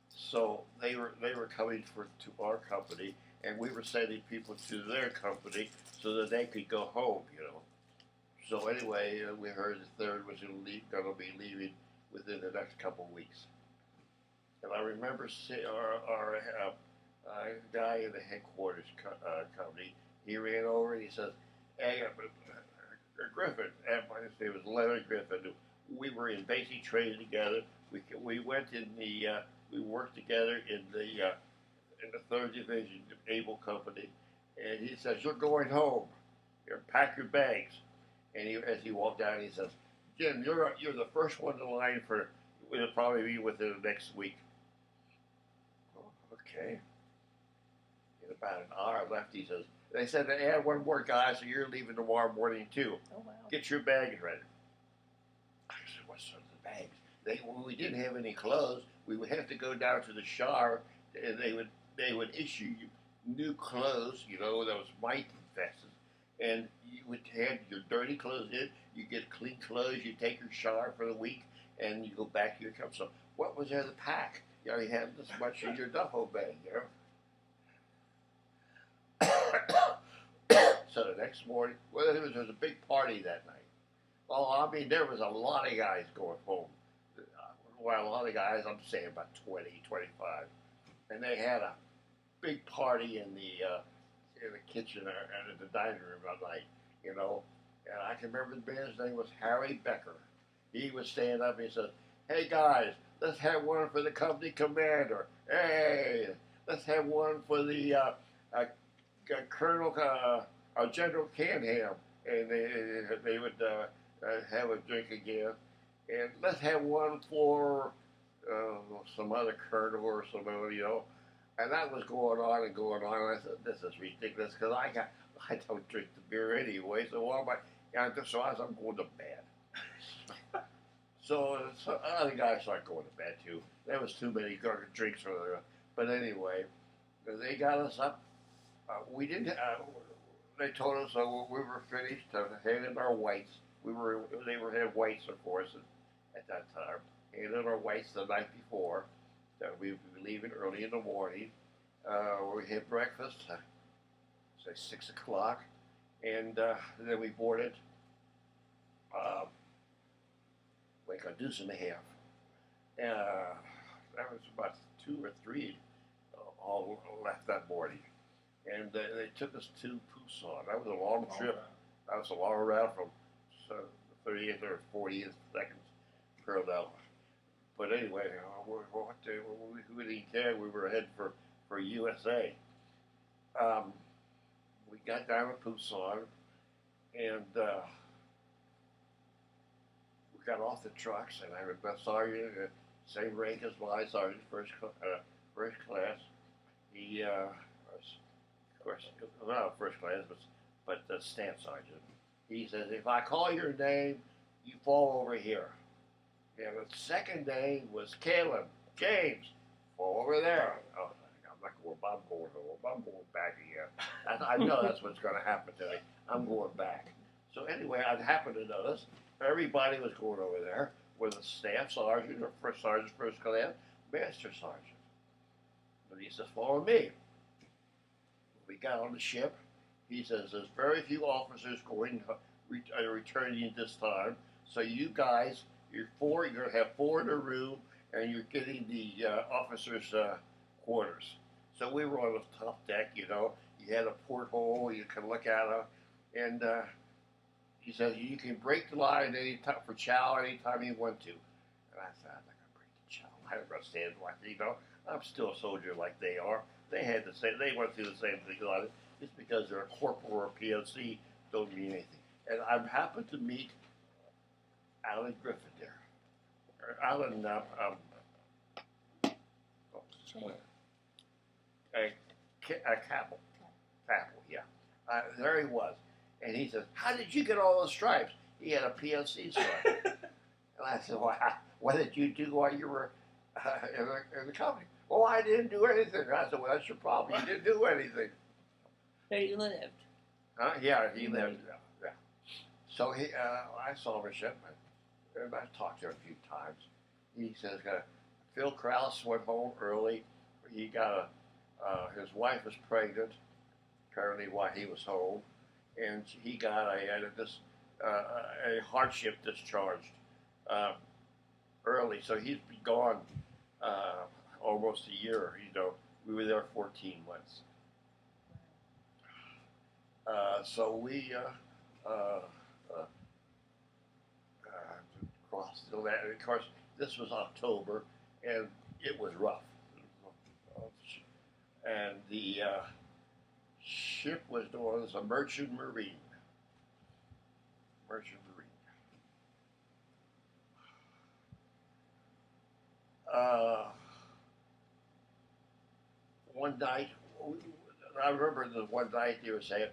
So they were coming to our company, and we were sending people to their company so that they could go home, So anyway, we heard the third was going to be leaving within the next couple of weeks. And I remember our guy in the headquarters company, he ran over and he says, "Hey, Griffin," and his name was Leonard Griffin. We were in basic training together. We went in we worked together in the third division Able Company, and he says, "You're going home. Pack your bags." And as he walked out, he says, "Jim, you're the first one in line for. It'll probably be within the next week." Oh, okay. In about an hour left, he says, "They said to add one more guy, so you're leaving tomorrow morning too. Oh wow. Get your bags ready." I said, "What sort of bags?" When we didn't have any clothes, we would have to go down to the shower, and they would issue you new clothes, that was mite infested, and you would hand your dirty clothes in. You get clean clothes. You take your shower for the week, and you go back to your cup. So what was there to pack? You had this much in your duffel bag, So the next morning, there was a big party that night. Oh, I mean, there was a lot of guys going home. Well, a lot of guys, I'm saying about 20, 25. And they had a big party in the kitchen and in the dining room that night, And I can remember the man's name was Harry Becker. He would stand up and he said, "Hey guys, let's have one for the company commander. Hey, let's have one for the Colonel General Canham." And they would have a drink again. And let's have one for some other colonel or somebody, And that was going on and going on. And I said, "This is ridiculous," because I don't drink the beer anyway. So I'm going to bed. So other guys started going to bed too. There was too many drinks for them. But anyway, they got us up. We didn't. They told us we were finished to hand in our whites. They had whites, of course, at that time. Handed our whites the night before. That we would be leaving early in the morning. We had breakfast, say 6 o'clock, and then we boarded like a deuce and a half. That was about 2 or 3 all left that morning. And they took us to Tucson. That was a long trip. That was a long route from the 30th or 40th seconds parallel. But anyway, we didn't care. We were heading for USA. We got down to Tucson, and we got off the trucks, and I was a sergeant, same rank as my sergeant, first class. He was, of course, not first class, but the staff sergeant. He says, "If I call your name, you fall over here." And the second name was Kaelin, James, fall over there. Oh, I'm not going. I'm going home. I'm going back again. I know that's what's going to happen to me. I'm going back. So anyway, I happened to notice everybody was going over there with a staff sergeant or first sergeant, first class, master sergeant. But he says, "Follow me." We got on the ship. He says, "There's very few officers going returning this time. So you guys, you're going to have 4 in a room, and you're getting the officers' quarters." So we were on the top deck, You had a porthole, you could look out, and he says, "You can break the line anytime for chow anytime you want to." And I said, "I'm not going to break the chow. I don't understand why, I'm still a soldier like they are. They went through the same thing on it. Just because they're a corporal or a POC don't mean anything." And I happened to meet Alan Griffin there. Alan, Capel, yeah. There he was. And he says, "How did you get all those stripes?" He had a POC stripe. And I said, "Well, what did you do while you were in the company?" "Oh, I didn't do anything." I said, "Well, that's your problem. You didn't do anything." Where you lived? Yeah, he lived. Yeah. So I saw him at shipment, and I talked to him a few times. He says, Phil Krause went home early. He got his wife was pregnant, apparently while he was home, and he got this a hardship discharged early, so he's been gone almost a year. We were there 14 months. So we crossed the Atlantic. Of course, this was October, and it was rough. And the ship was known as a merchant marine. Merchant marine. One night, I remember the one night they were saying,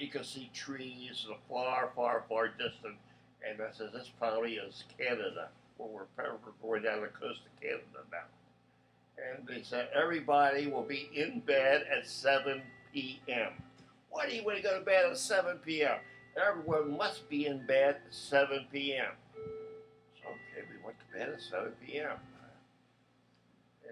you can see trees far, far, far distant, and I said, this probably is Canada. Well, we're going down the coast of Canada now. And they said, everybody will be in bed at 7 p.m. Why do you want to go to bed at 7 p.m.? Everyone must be in bed at 7 p.m. So, okay, we went to bed at 7 p.m.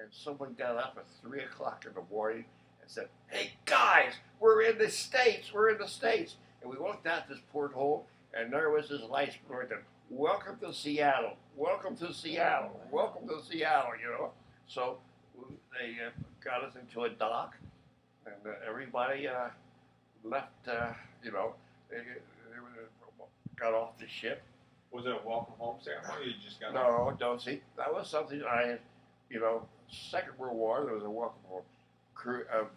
And someone got up at 3 o'clock in the morning and said, hey, guys, we're in the States. We're in the States. And we walked out this porthole, and there was this lights going, welcome to Seattle. Welcome to Seattle. Welcome to Seattle, So they got us into a dock, and everybody left, they got off the ship. Was it a welcome home ceremony? Or you just got No, don't see. That was something Second World War, there was a welcome home.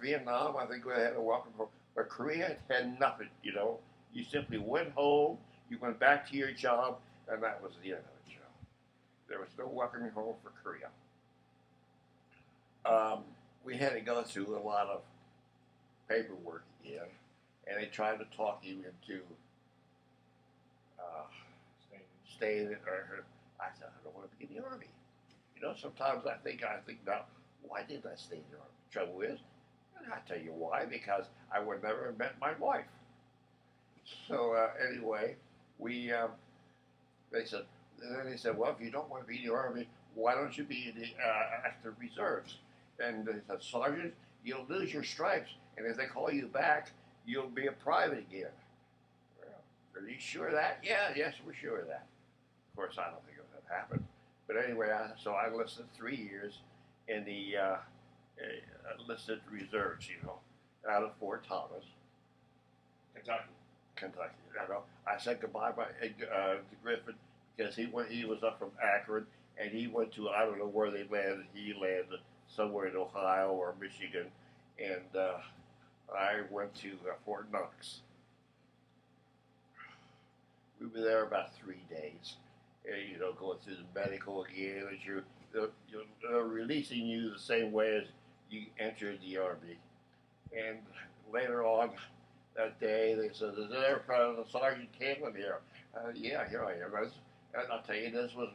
Vietnam, I think we had a welcome home. But Korea had nothing, You simply went home, you went back to your job, and that was the end of the job. There was no welcoming home for Korea. We had to go through a lot of paperwork again, and they tried to talk you into staying. I said, I don't want to be in the Army. Sometimes I think now, why didn't I stay in the Army? Trouble is, and I'll tell you why, because I would never have met my wife. So anyway, they said, well, if you don't want to be in the Army, why don't you be in the active reserves? And they said, Sergeant, you'll lose your stripes, and if they call you back, you'll be a private again. Well, are you sure of that? Yes, we're sure of that. Of course, I don't think it would have happened. But anyway, so I enlisted 3 years in the enlisted reserves, out of Fort Thomas, Kentucky. I said goodbye to Griffin because he was up from Akron, and he went to, I don't know where they landed. He landed somewhere in Ohio or Michigan, and I went to Fort Knox. We were there about 3 days. Going through the medical again, they're releasing you the same way as you entered the Army. And later on that day, they said, is there Sergeant Kaelin here? Yeah, here I am. And I'll tell you, this was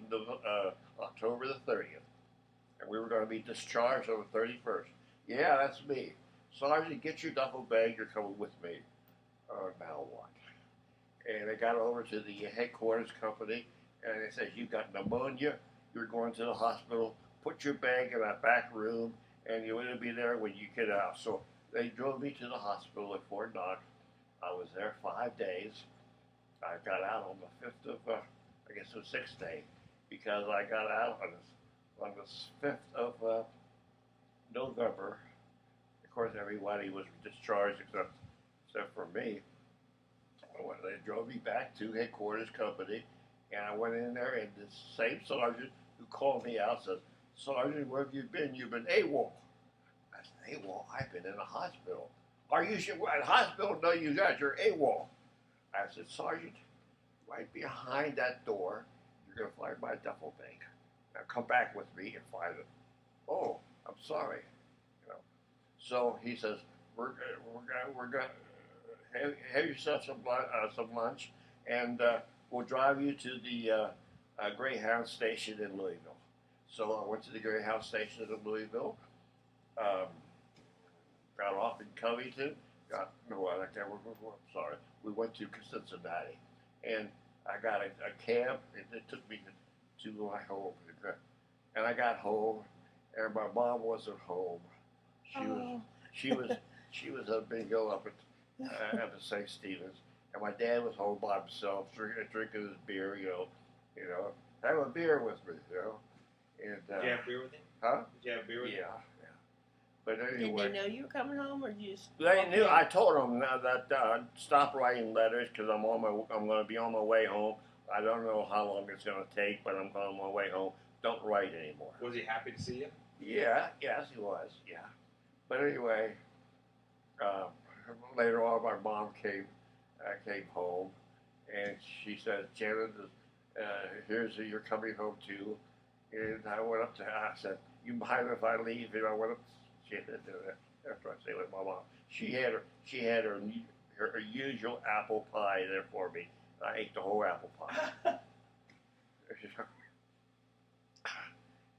October the 30th. And we were going to be discharged on the 31st. Yeah, that's me. Sergeant, get your duffel bag. You're coming with me. Now what? And they got over to the headquarters company, and they said, you got pneumonia, you're going to the hospital, put your bag in that back room, and you're going to be there when you get out. So they drove me to the hospital at Fort Knox. I was there 5 days. I got out on the 5th of, I guess it was 6th day, because I got out on the 5th of November. Of course, everybody was discharged except for me. They drove me back to headquarters company, and I went in there, and the same sergeant who called me out said, Sergeant, where have you been? You've been AWOL. I said, AWOL? I've been in a hospital. Are you sure? What, hospital? No, you got your AWOL. I said, Sergeant, right behind that door, you're going to find my duffel bag. Now come back with me and find it. Oh, I'm sorry. So he says, we're going to have yourself some lunch, and we'll drive you to the Greyhound station in Louisville. So I went to the Greyhound station in Louisville, got off in Covington, we went to Cincinnati, and I got a cab, and it took me to my home. And I got home, and my mom wasn't home. She was at bingo up at the St. Stephen's, and my dad was home by himself, drinking his beer, you know, have a beer with me, and Did you have beer with him? huh? Did you have beer with him? Yeah. But Did anyway, they know you were coming home, or you just? they walked knew. in? I told them now that stop writing letters because I'm going to be on my way home. I don't know how long it's going to take, but I'm on my way home. Don't write anymore. Was he happy to see you? Yeah, yes, he was. Yeah, but anyway, uh, later on, my mom came home, and she said, "Janet, here's you're coming home too." And I went up to her. I said, "You mind if I leave?" And I went up. She did that after I stayed with my mom. She had her usual apple pie there for me. I ate the whole apple pie.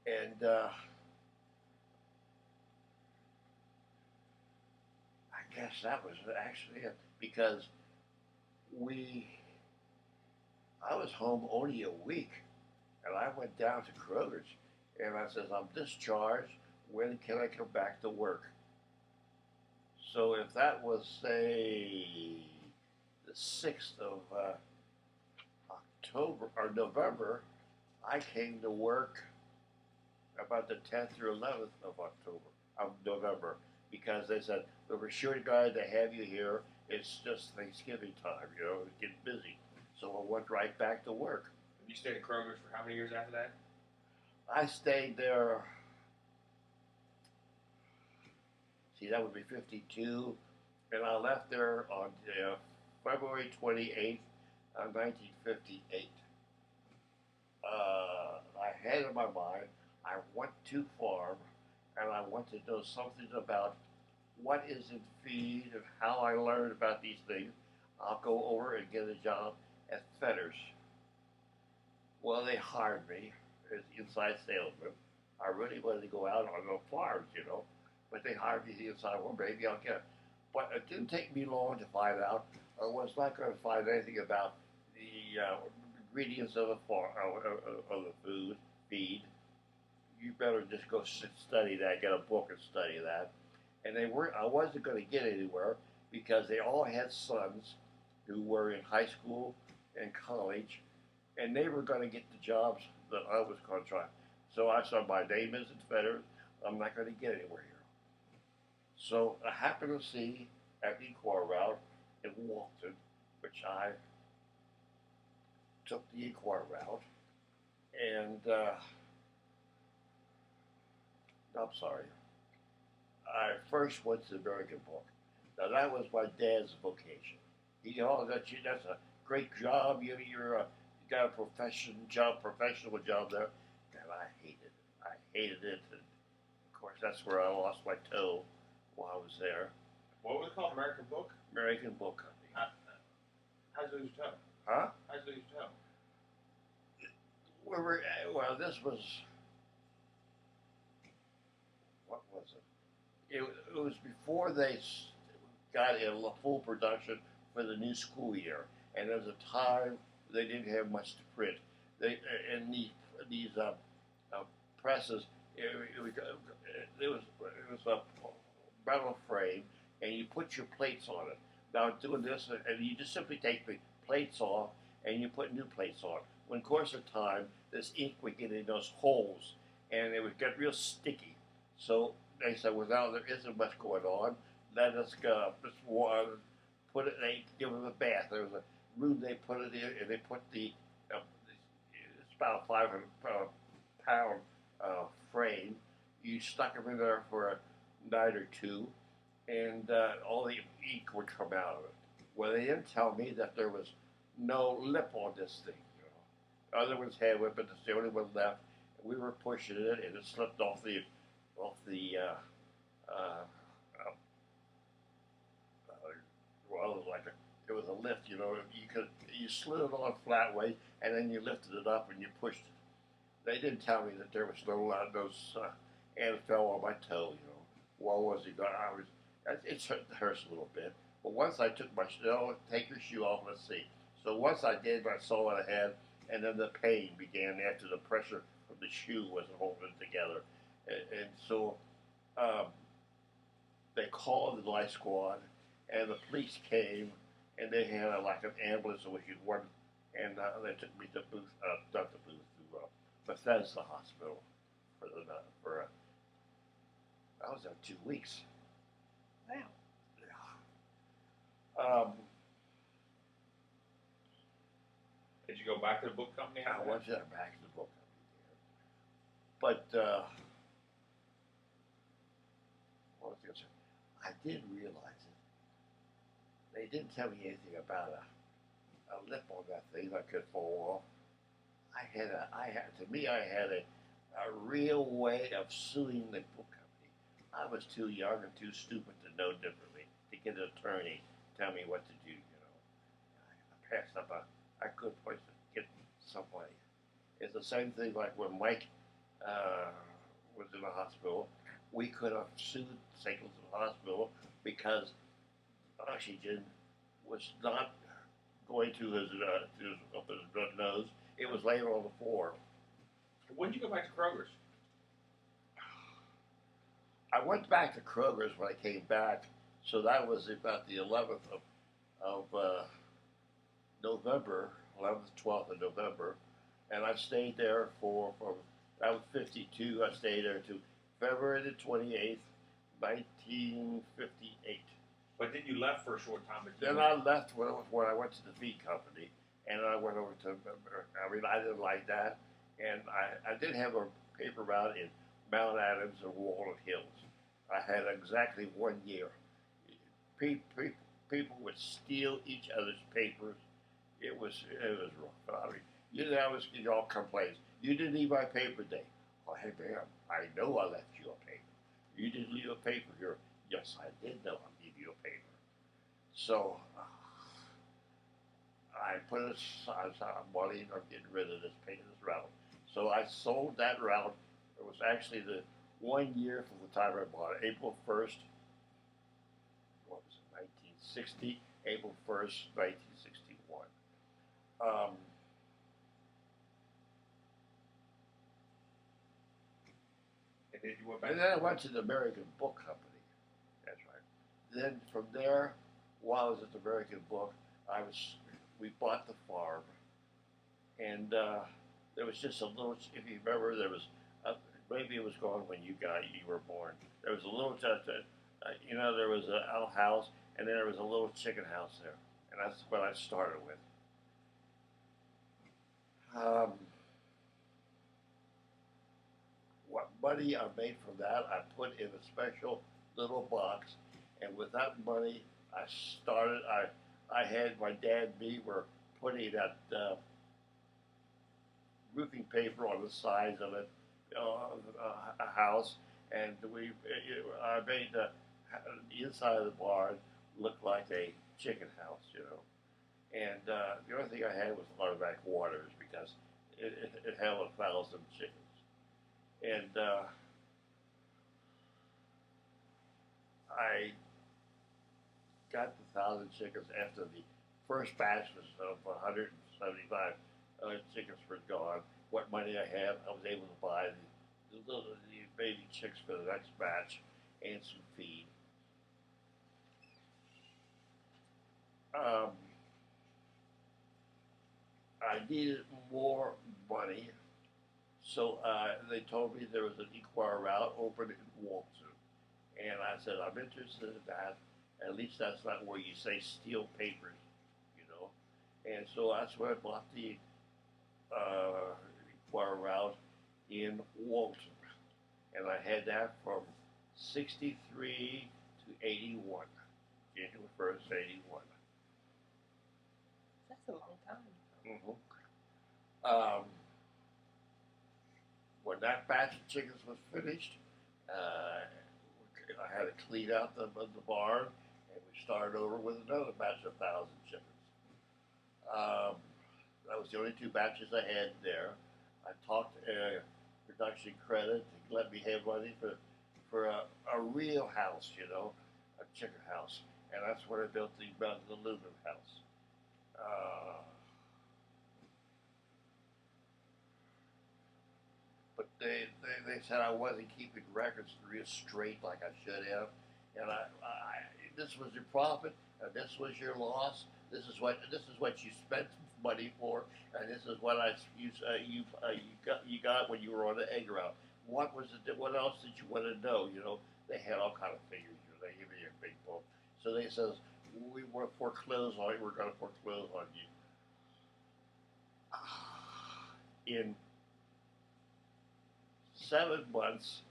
And I guess that was actually it because I was home only a week, and I went down to Kroger's, and I says, "I'm discharged. When can I come back to work?" So if that was, say, the 6th of October or November, I came to work about the 10th or 11th of November, because they said, "We're sure glad to have you here. It's just Thanksgiving time, it's getting busy." So I went right back to work. You stayed at Kroger's for how many years after that? I stayed there. See, that would be 52, and I left there on February 28th, 1958. I had in my mind, I went too far, and I want to know something about what is in feed and how I learned about these things. I'll go over and get a job at Fetters. Well, they hired me as inside salesman. I really wanted to go out on the farms, but they hired me the inside. Well, maybe I'll get it. But it didn't take me long to find out. I was not going to find anything about the ingredients of the farm, of the feed. You better just go study that, get a book and study that. And I wasn't going to get anywhere because they all had sons who were in high school and college, and they were going to get the jobs that I was going to try. So I said, my name isn't Fetters. I'm not going to get anywhere here. So I happened to see at the Equal route in Walton, which I took the Equal route, and I'm sorry. I first went to the American Book. Now that was my dad's vocation. That's a great job. You got a professional job there, and I hated it. I hated it, and of course that's where I lost my toe while I was there. What was it called? American Book? American Book Company. How'd you lose your toe? Huh? How'd you lose your toe? This was, what was it? It was before they got in full production for the new school year, and there was a time they didn't have much to print. They in these presses, it was a metal frame, and you put your plates on it. Now doing this, and you just simply take the plates off, and you put new plates on. When course of time, this ink would get in those holes, and it would get real sticky. So they said, well, now there isn't much going on. Let us go. Put it. They give it a bath. There was a room they put it in, and they put it's about a 500 pound frame. You stuck them in there for a night or two, and all the ink would come out of it. Well, they didn't tell me that there was no lip on this thing. Other ones had it, but it's the only one left. And we were pushing it, and it slipped off the it was a lift. You slid it on flat way, and then you lifted it up and you pushed it. They didn't tell me that there was and it fell on my toe. What was it? It hurts a little bit. But once I took take your shoe off. Let's see. So once I did, I saw what I had, and then the pain began after the pressure of the shoe wasn't holding it together, and so they called the life squad, and the police came, and they had like an ambulance which you one, and they took me to Booth, not to Booth, to Bethesda Hospital for I was there 2 weeks. Wow. Did you go back to the book company? I after went that? there back to the book company there. But what was I going to say? I did realize it. They didn't tell me anything about a lip on that thing that could fall off. I had a real way of suing the book company. I was too young and too stupid to know differently to get an attorney to tell me what to do. I passed up a good place to get some money. It's the same thing like when Mike was in the hospital. We could have sued St. Louis Hospital because oxygen was not going to his up his nose. It was laying on the floor. When did you go back to Kroger's? I went back to Kroger's when I came back, so that was about the 11th of November, 11th, 12th of November, and I stayed there from I was 52. I stayed there to February the 28th, 1958. But then you left for a short time. Then I left when I went to the feed company, and I went over to. I mean, I didn't like that, and I did have a paper route in Mount Adams and Walnut Hills. I had exactly 1 year. People would steal each other's papers. It was rough. I mean, y'all complaints. You didn't leave my paper today. Oh, hey, ma'am, I know I left you a paper. You didn't leave a paper here. Yes, I did know I gave you a paper. So I put aside money and I'm getting rid of this route. So I sold that route. It was actually the 1 year from the time I bought it, April 1st, what was it, 1960, April 1st, 1961. And then you went back. And then I went to the American Book Company. That's right. Then from there, while I was at the American Book, we bought the farm, and there was just a little. If you remember, there was maybe it was gone when you were born. There was a little, there was an outhouse, and then there was a little chicken house there, and that's what I started with. What money I made from that, I put in a special little box, and with that money, I had my dad and me were putting that roofing paper on the sides of it, a house, and I made the inside of the barn look like a chicken house, And the only thing I had was automatic waters because it held 1,000 chickens. And I got the 1,000 chickens after the first batch was of 175 chickens were gone. What money I had, I was able to buy the baby chicks for the next batch and some feed. I needed more money, so they told me there was an Equire route open in Walton. And I said, I'm interested in that. At least that's not where you say steal papers, And so that's where I bought the Equire route in Walton. And I had that from 63 to 81, January 1st, 81. That's a long time. Mm-hmm. When that batch of chickens was finished, I had to clean out the barn, and we started over with another batch of 1,000 chickens. That was the only 2 batches I had there. I talked to production credit to let me have money for a real house, a chicken house, and that's when I built the aluminum house. But they said I wasn't keeping records real straight like I should have, and this was your profit and this was your loss. this is what you spent money for, and this is what you got when you were on the egg route. What was it? What else did you want to know? You know, they had all kind of figures. You know, they give you a big book. So they says we want to foreclose on you. We're going to foreclose on you. In 7 months,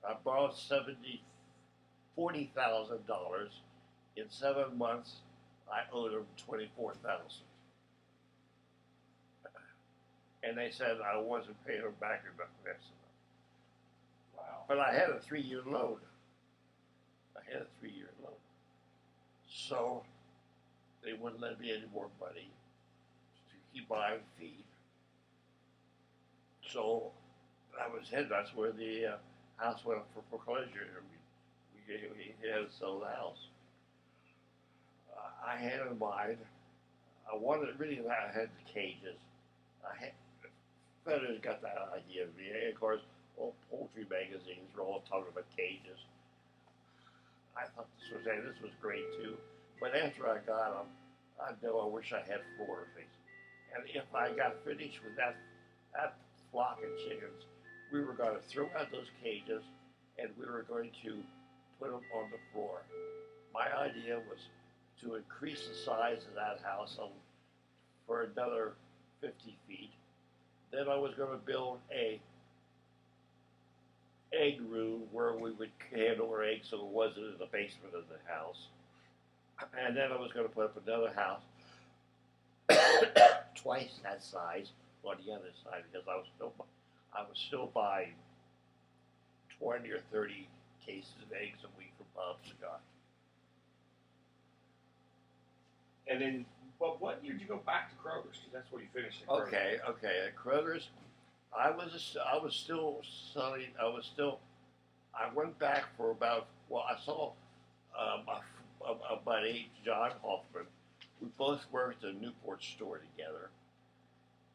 I borrowed $40,000. In 7 months, I owed them 24,000. And they said I wasn't paying them back enough fast enough. Wow. But I had a 3-year loan. So they wouldn't let me any more money to keep buying feed. So that was it. That's where the house went up for foreclosure. We had to sell the house. I had in mind, I wanted really, I had the cages. Feathers got that idea of me. And of course, all poultry magazines were all talking about cages. I thought this was great too. But after I got them, I know I wish I had floor things. And if I got finished with that flock of chickens, we were going to throw out those cages and we were going to put them on the floor. My idea was to increase the size of that house for another 50 feet. Then I was going to build a egg room where we would handle our eggs so it wasn't in the basement of the house. And then I was going to put up another house twice that size on the other side because I was still buying 20 or 30 cases of eggs a week from Bob Scott. And then, but what year did you go back to Kroger's? Because that's where you finished at Kroger's. Okay. At Kroger's, I was still selling. I went back for about. Well, I saw a buddy, John Hoffman. We both worked at a Newport store together,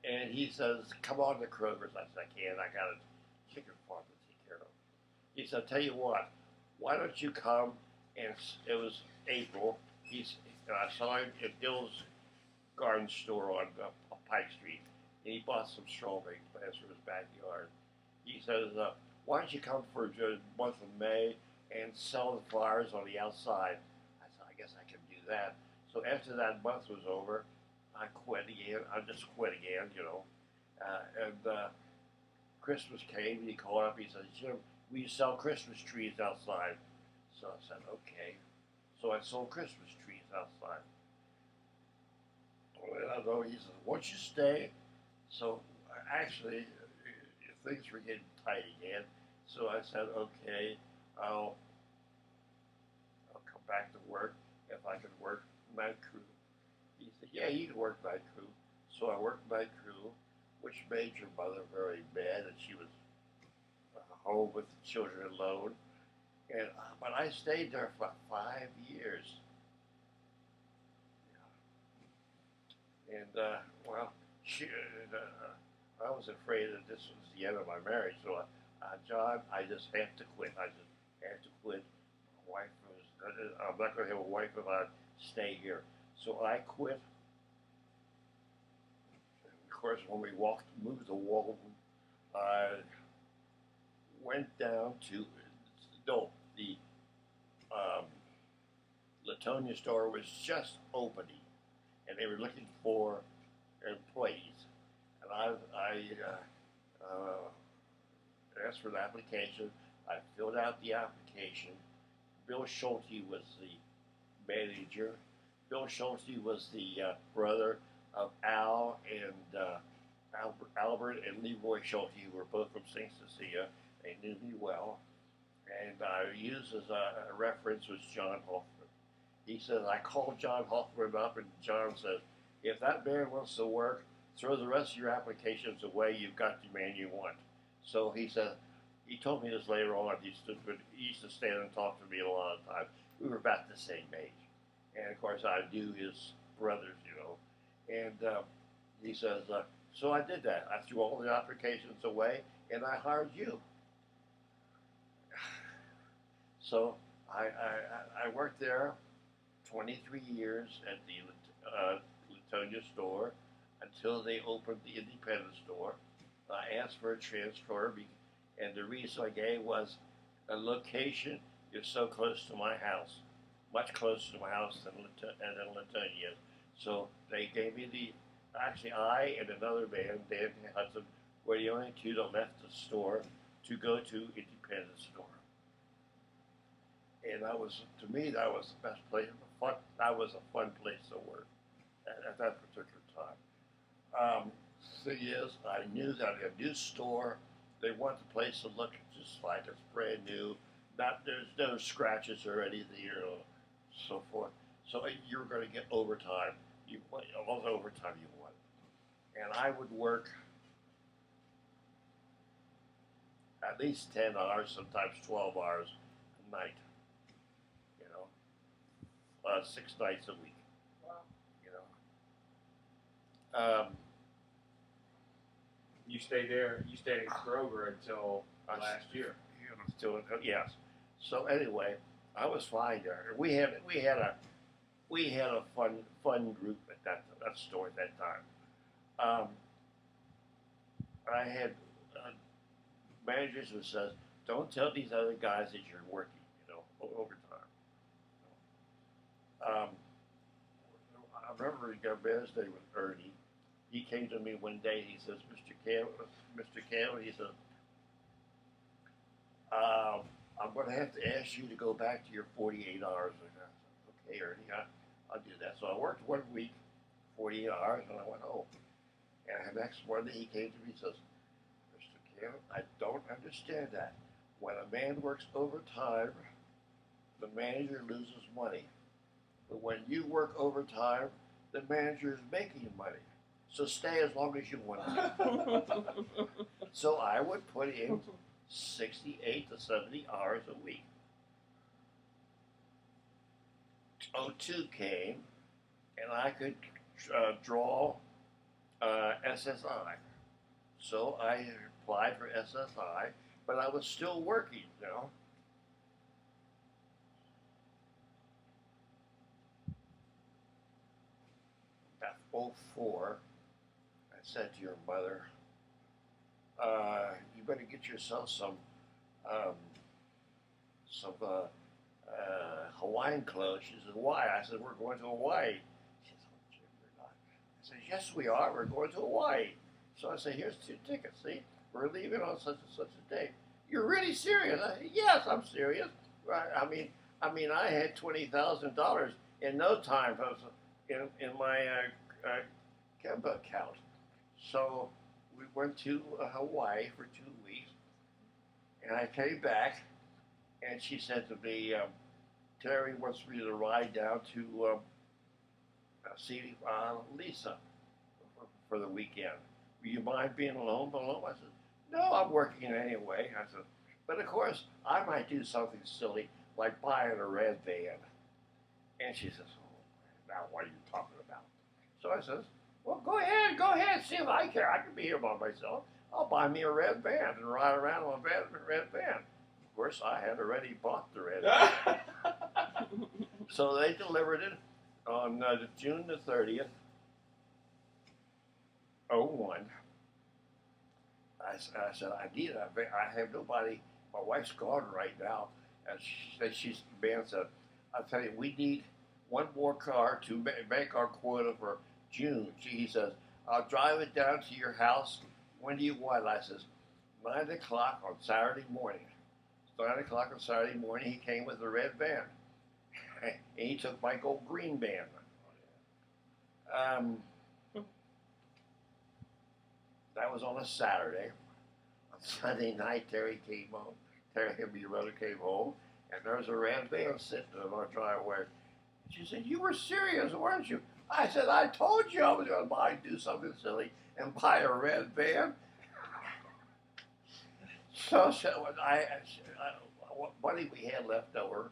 and he says, "Come on to Kroger's." I said, "I can't. I got a chicken farm to take care of." He said, "Tell you what, why don't you come?" And it was April. And I saw him at Bill's garden store on Pike Street, and he bought some strawberry plants for his backyard. He says, "Why don't you come for the month of May and sell the flowers on the outside?" I said, "I guess I can do that." So after that month was over, I quit again. I just quit again, you know. Christmas came, and he called up. He said, "Jim, we sell Christmas trees outside." So I said, "Okay." So I sold Christmas trees outside. Well, he said, "Why don't you stay?" So actually, things were getting tight again. So I said, "Okay, I'll come back to work if I can work night crew." He said, "Yeah, you can work night crew." So I worked night crew, which made your mother very mad that she was home with the children alone. But I stayed there for 5 years. Yeah. And well, I was afraid that this was the end of my marriage. So, John, I just have to quit. I just have to quit. My wife I'm not going to have a wife if I stay here. So I quit. And of course, when we moved the wall, I went down to the Latonia store was just opening, and they were looking for employees. And I asked for an application. I filled out the application. Bill Schulte was the manager. Bill Schulte was the brother of Al and Albert and Leroy Schulte, who were both from St. Cecilia. They knew me well. And I used as a reference was John Hoffman. He says, I called John Hoffman up, and John says, "If that man wants to work, throw the rest of your applications away. You've got the man you want." So he said, he told me this later on. He used to stand and talk to me a lot of times. We were about the same age. And of course, I knew his brothers, you know. And he says, so I did that. I threw all the applications away, and I hired you. So I worked there 23 years at the Latonia store until they opened the independent store. I asked for a transfer, and the reason I gave was a location is so close to my house, much closer to my house than Latonia. So they gave me actually I and another man, Dan Hudson, were the only two that left the store to go to independent store. And to me, that was the best place. That was a fun place to work at that particular time. Thing is, I knew that a new store, they want the place to look just like it's brand new. There's no scratches or anything, so forth. So you're going to get overtime. You want all the overtime you want. And I would work at least 10 hours, sometimes 12 hours a night. 6 nights a week. Wow. You stayed there. You stayed in Kroger until last year. Yes. So anyway, I was fine there. We had a fun group at that store at that time. I had managers who says, "Don't tell these other guys that you're working, overtime." I remember Garbez Day with Ernie. He came to me one day. He says, Mr. Kaelin, he says, I'm going to have to ask you to go back to your 48 hours. I said, okay, Ernie, I'll do that. So I worked 1 week, 48 hours, and I went home. And the next morning he came to me and says, Mr. Kaelin, I don't understand that. When a man works overtime, the manager loses money. But when you work overtime, the manager is making money. So stay as long as you want to. So I would put in 68 to 70 hours a week. '02 came, and I could draw SSI. So I applied for SSI, but I was still working, At 04, I said to your mother, you better get yourself some Hawaiian clothes. She said, why? I said, we're going to Hawaii. She said, oh, Jim, you're not. I said, yes, we are. We're going to Hawaii. So I said, here's 2 tickets. See, we're leaving on such and such a day. You're really serious? I said, yes, I'm serious. I mean, I had $20,000 in no time in my Kemba account. So we went to Hawaii for 2 weeks, and I came back, and she said to me, Terry wants me to ride down to see Lisa for the weekend. Will you mind being alone? I said, no, I'm working anyway. I said, but of course, I might do something silly, like buying a red van. And she says, oh, now what are you talking about? So I says, well, go ahead, see if I care. I can be here by myself. I'll buy me a red van and ride around on a red van. Of course, I had already bought the red van. So they delivered it on June the 30th, '01. I said, I have nobody. My wife's gone right now. And the man said, I'll tell you, we need one more car to make our quota for June. He says, I'll drive it down to your house. When do you want it? I says, 9 o'clock on Saturday morning. 9 o'clock on Saturday morning, he came with a red van. And he took my gold green van. That was on a Saturday. On Sunday night, Terry came home. Terry and my brother came home, and there was a red van sitting in our driveway. She said, you were serious, weren't you? I said, I told you I was going to do something silly and buy a red van. So what money we had left over,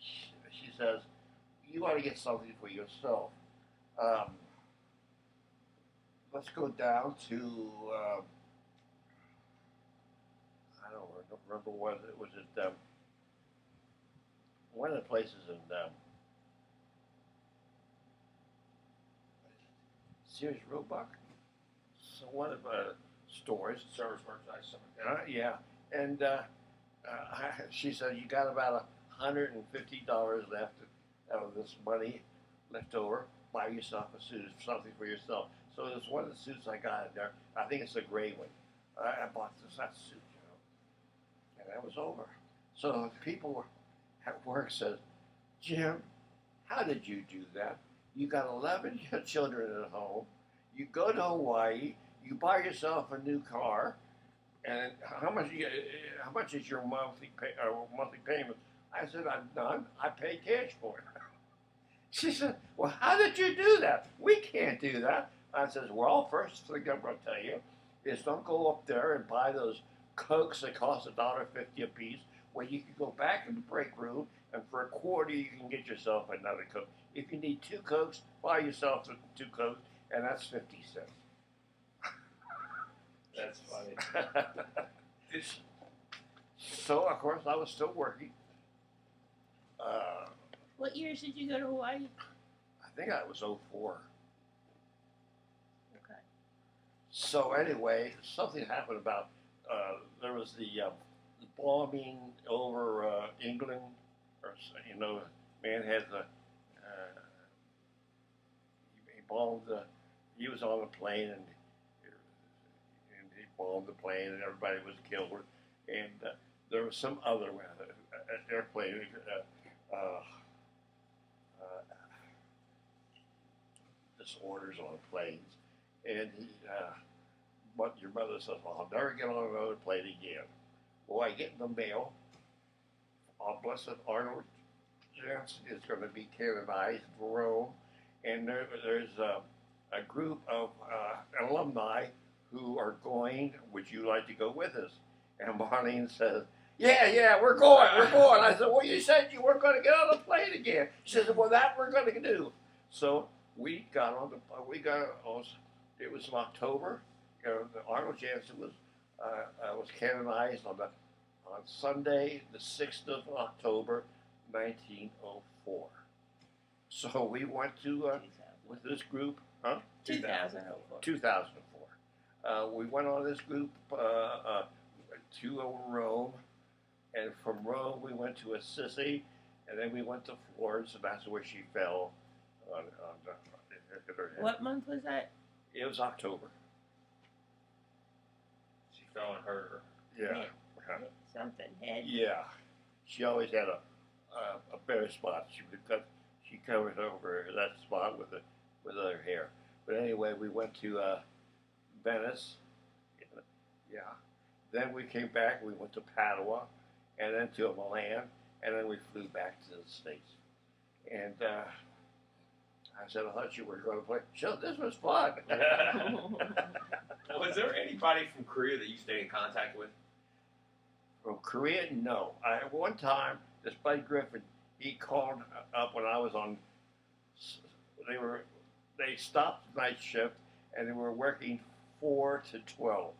she says, you ought to get something for yourself. Let's go down to, I don't remember what it was. One of the places in Sears Roebuck. So one of stores. Service merchandise, something like that. Yeah, and she said you got about $150 left out of this money left over. Buy yourself a suit, something for yourself. So there's one of the suits I got in there. I think it's a gray one. I bought that suit, and that was over. So people at work said, Jim, how did you do that? You got 11 children at home. You go to Hawaii. You buy yourself a new car. And how much is your monthly payment? I said, I'm done. I pay cash for it. She said, well, how did you do that? We can't do that. I said, well, first thing I'm going to tell you is don't go up there and buy those Cokes that cost $1.50 a piece, where you can go back in the break room and for a quarter you can get yourself another Coke. If you need 2 Cokes, buy yourself 2 Cokes, and that's 50 cents. That's funny. So, of course, I was still working. What years did you go to Hawaii? I think I was 04. Okay. So anyway, something happened about there was the bombing over England, or man had he bombed he was on a plane and he bombed the plane and everybody was killed, and there was some other airplane. Disorders on planes, and but your mother says, well, I'll never get on another plane again. Well, I get in the mail, blessed Arnold Jansen is going to be canonized in Rome, and there's a group of alumni who are going. Would you like to go with us? And Marlene says, yeah, we're going. I said, well, you said you weren't going to get on the plane again. She said, well, that we're going to do. So we got on it was in October. Arnold Jansen was canonized on Sunday, the 6th of October, 1904. So we went to with this group, 2004. 2004. We went on this group to Rome, and from Rome we went to Assisi, and then we went to Florence, and that's where she fell. What month was that? It was October. She fell and hurt her. Yeah. Something head. Yeah. She always had a bare spot. She covered over that spot with her hair. But anyway, we went to Venice. Yeah. Then we came back. We went to Padua, and then to Milan, and then we flew back to the States. And I said, I thought you were going to play. Sure, this was fun. Was there anybody from Korea that you stay in contact with? From Korea, no. One time, this Bud Griffin, he called up when I was on. They stopped the night shift, and they were working 4 to 12.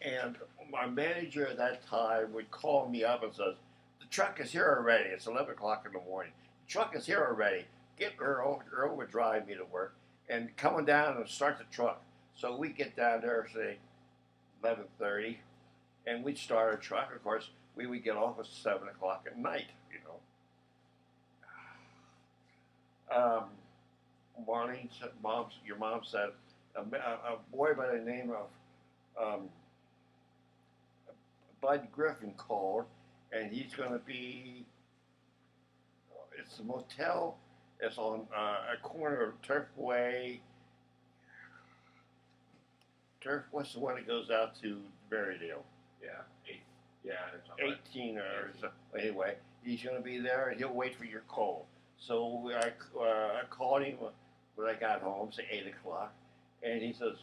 And my manager at that time would call me up and says, the truck is here already. It's 11 o'clock in the morning. The truck is here already. Get Earl. Earl would drive me to work. And coming down and start the truck. So we get down there, say, 11:30, and we'd start our truck. Of course, we would get off at 7 o'clock at night, Marlene said, your mom said, a boy by the name of Bud Griffin called, and he's going to be, it's a motel, it's on a corner of what's the one that goes out to Berrydale? Yeah, 18 or so. Anyway, he's going to be there, and he'll wait for your call. So I called him when I got home, say 8 o'clock, and he says,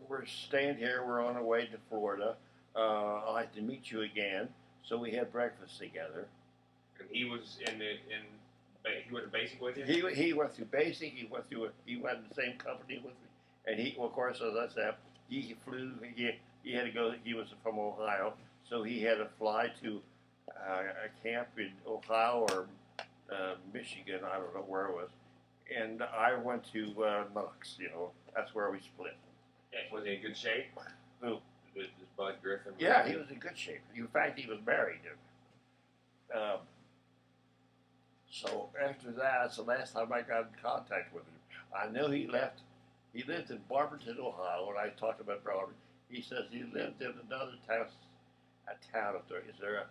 we're staying here, we're on our way to Florida. I'd like to meet you again. So we had breakfast together. And he was he went to basic with you? He went through basic, he went in the same company with me. And he, of course, as I said, he flew, he had to go, he was from Ohio, so he had to fly to a camp in Ohio or Michigan, I don't know where it was. and I went to Knox. You know, that's where we split. Was he in good shape? Who? This Bud Griffin. Yeah, he was in good shape. In fact, he was married. So after that, that's the last time I got in contact with him. I know he left. He lived in Barberton, Ohio. When I talked about Barberton, he says he lived in another town, a town up there. Is there a?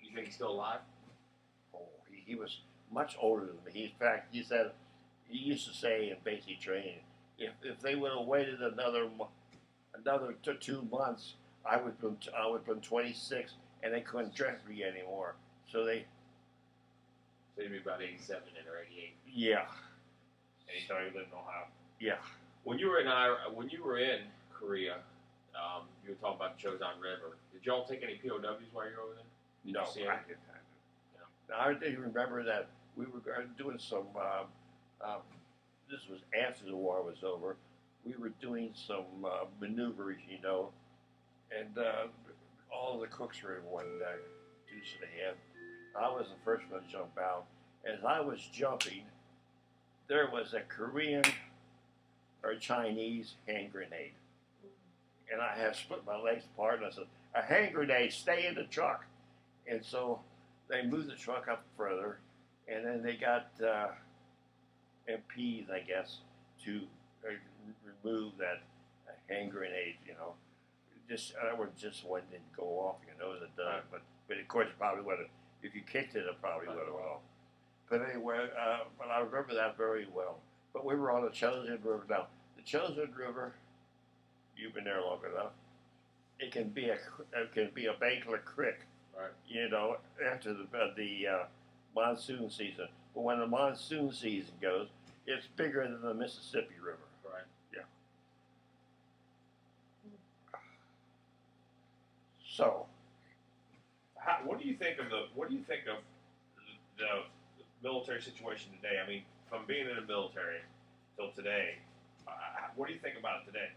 You think he's still alive? Oh, he was much older than me. In fact, he said he used to say in basic training, if they would have waited another 2 months, I would have been 26, and they couldn't dress me anymore. So they. So he'd be about 87 or 88. Yeah. And he thought he lived in Ohio. Yeah. When you were in Korea, you were talking about the Chosan River. Did y'all take any POWs while you were over there? No, you see I it? didn't. Now, I do remember that we were doing some. This was after the war was over. We were doing some maneuvers, you know, and all the cooks were in one deuce and a half. I was the first one to jump out. As I was jumping, there was a Korean or Chinese hand grenade. And I had split my legs apart, and I said, a hand grenade, stay in the truck. And so they moved the truck up further, and then they got MPs, I guess, to remove that hand grenade, you know. Just one didn't go off, you know, but of course it probably would have, if you kicked it, it probably would have went off. But anyway, but I remember that very well. But we were on the Chosin River. Now, the Chosin River, you've been there long enough. It can be a bank creek, Right. you know, after the monsoon season. But when the monsoon season goes, it's bigger than the Mississippi River. Right. Yeah. So, What do you think of the military situation today? I mean, from being in the military till today, what do you think about it today?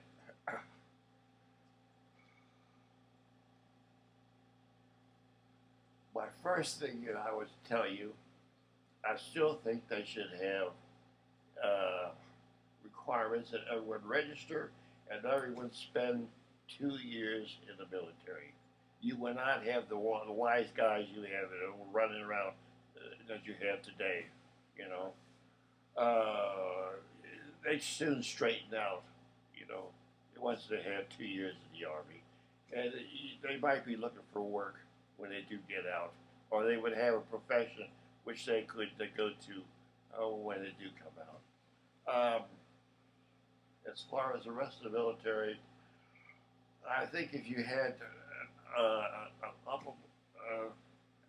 my first thing that I would tell you, I still think they should have requirements that everyone register and everyone spend 2 years in the military. You will not have the wise guys you have that are running around that you have today. You know, they soon straighten out. You know, once they have 2 years in the army, and they might be looking for work when they do get out, or they would have a profession which they could go to when they do come out. As far as the rest of the military, I think if you had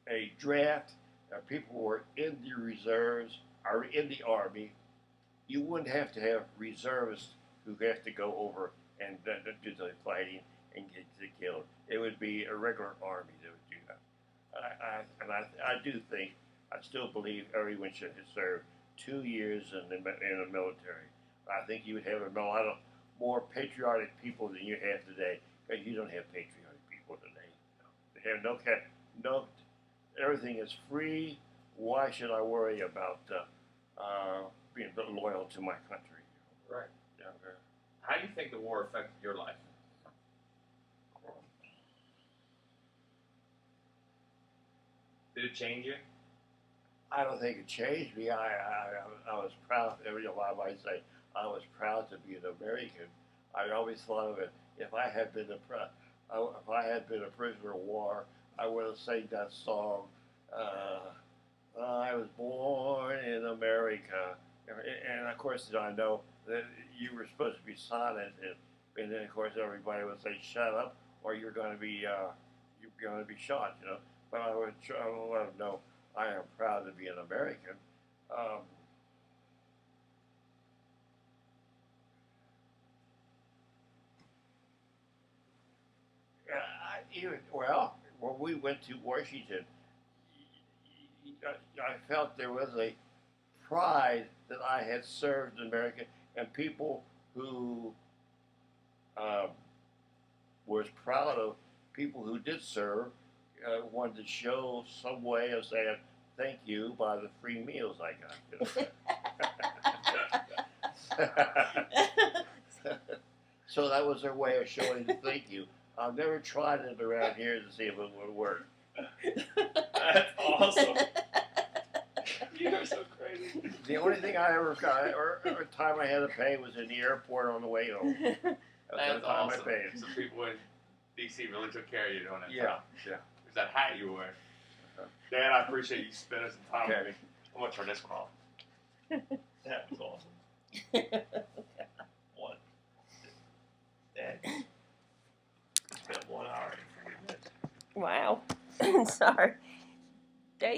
a draft of people who were in the reserves or in the army, you wouldn't have to have reservists who have to go over and do the fighting and get killed. It would be a regular army that would do that. I do think, I still believe everyone should serve 2 years in the military. I think you would have a lot of more patriotic people than you have today, because you don't have patriotic people today. They have no, everything is free. Why should I worry about being loyal to my country? Right. Yeah. How do you think the war affected your life? Did it change you? I don't think it changed me. I was proud. Every time I might say I was proud to be an American. I always thought of it. If I had been a prisoner of war, I would have sang that song. I was born in America, and of course I know that you were supposed to be silent, and then of course everybody would say shut up, or you're going to be shot. You know, but I would let them know I am proud to be an American. When we went to Washington, I felt there was a pride that I had served America, and people who was proud of people who did serve wanted to show some way of saying thank you by the free meals I got. So that was their way of showing the thank you. I've never tried it around here to see if it would work. That's awesome. You are so crazy. The only thing I ever got, or time I had to pay, was in the airport on the way home. That's the That's time awesome. I paid. Some people in DC really took care of you during that Yeah, time. yeah. There's that hat you wear. Dan, I appreciate you spending some time Okay. with me. How much for this crawl? That was awesome. One. Dad. Spent 1 hour and 40 minutes. Wow. Sorry.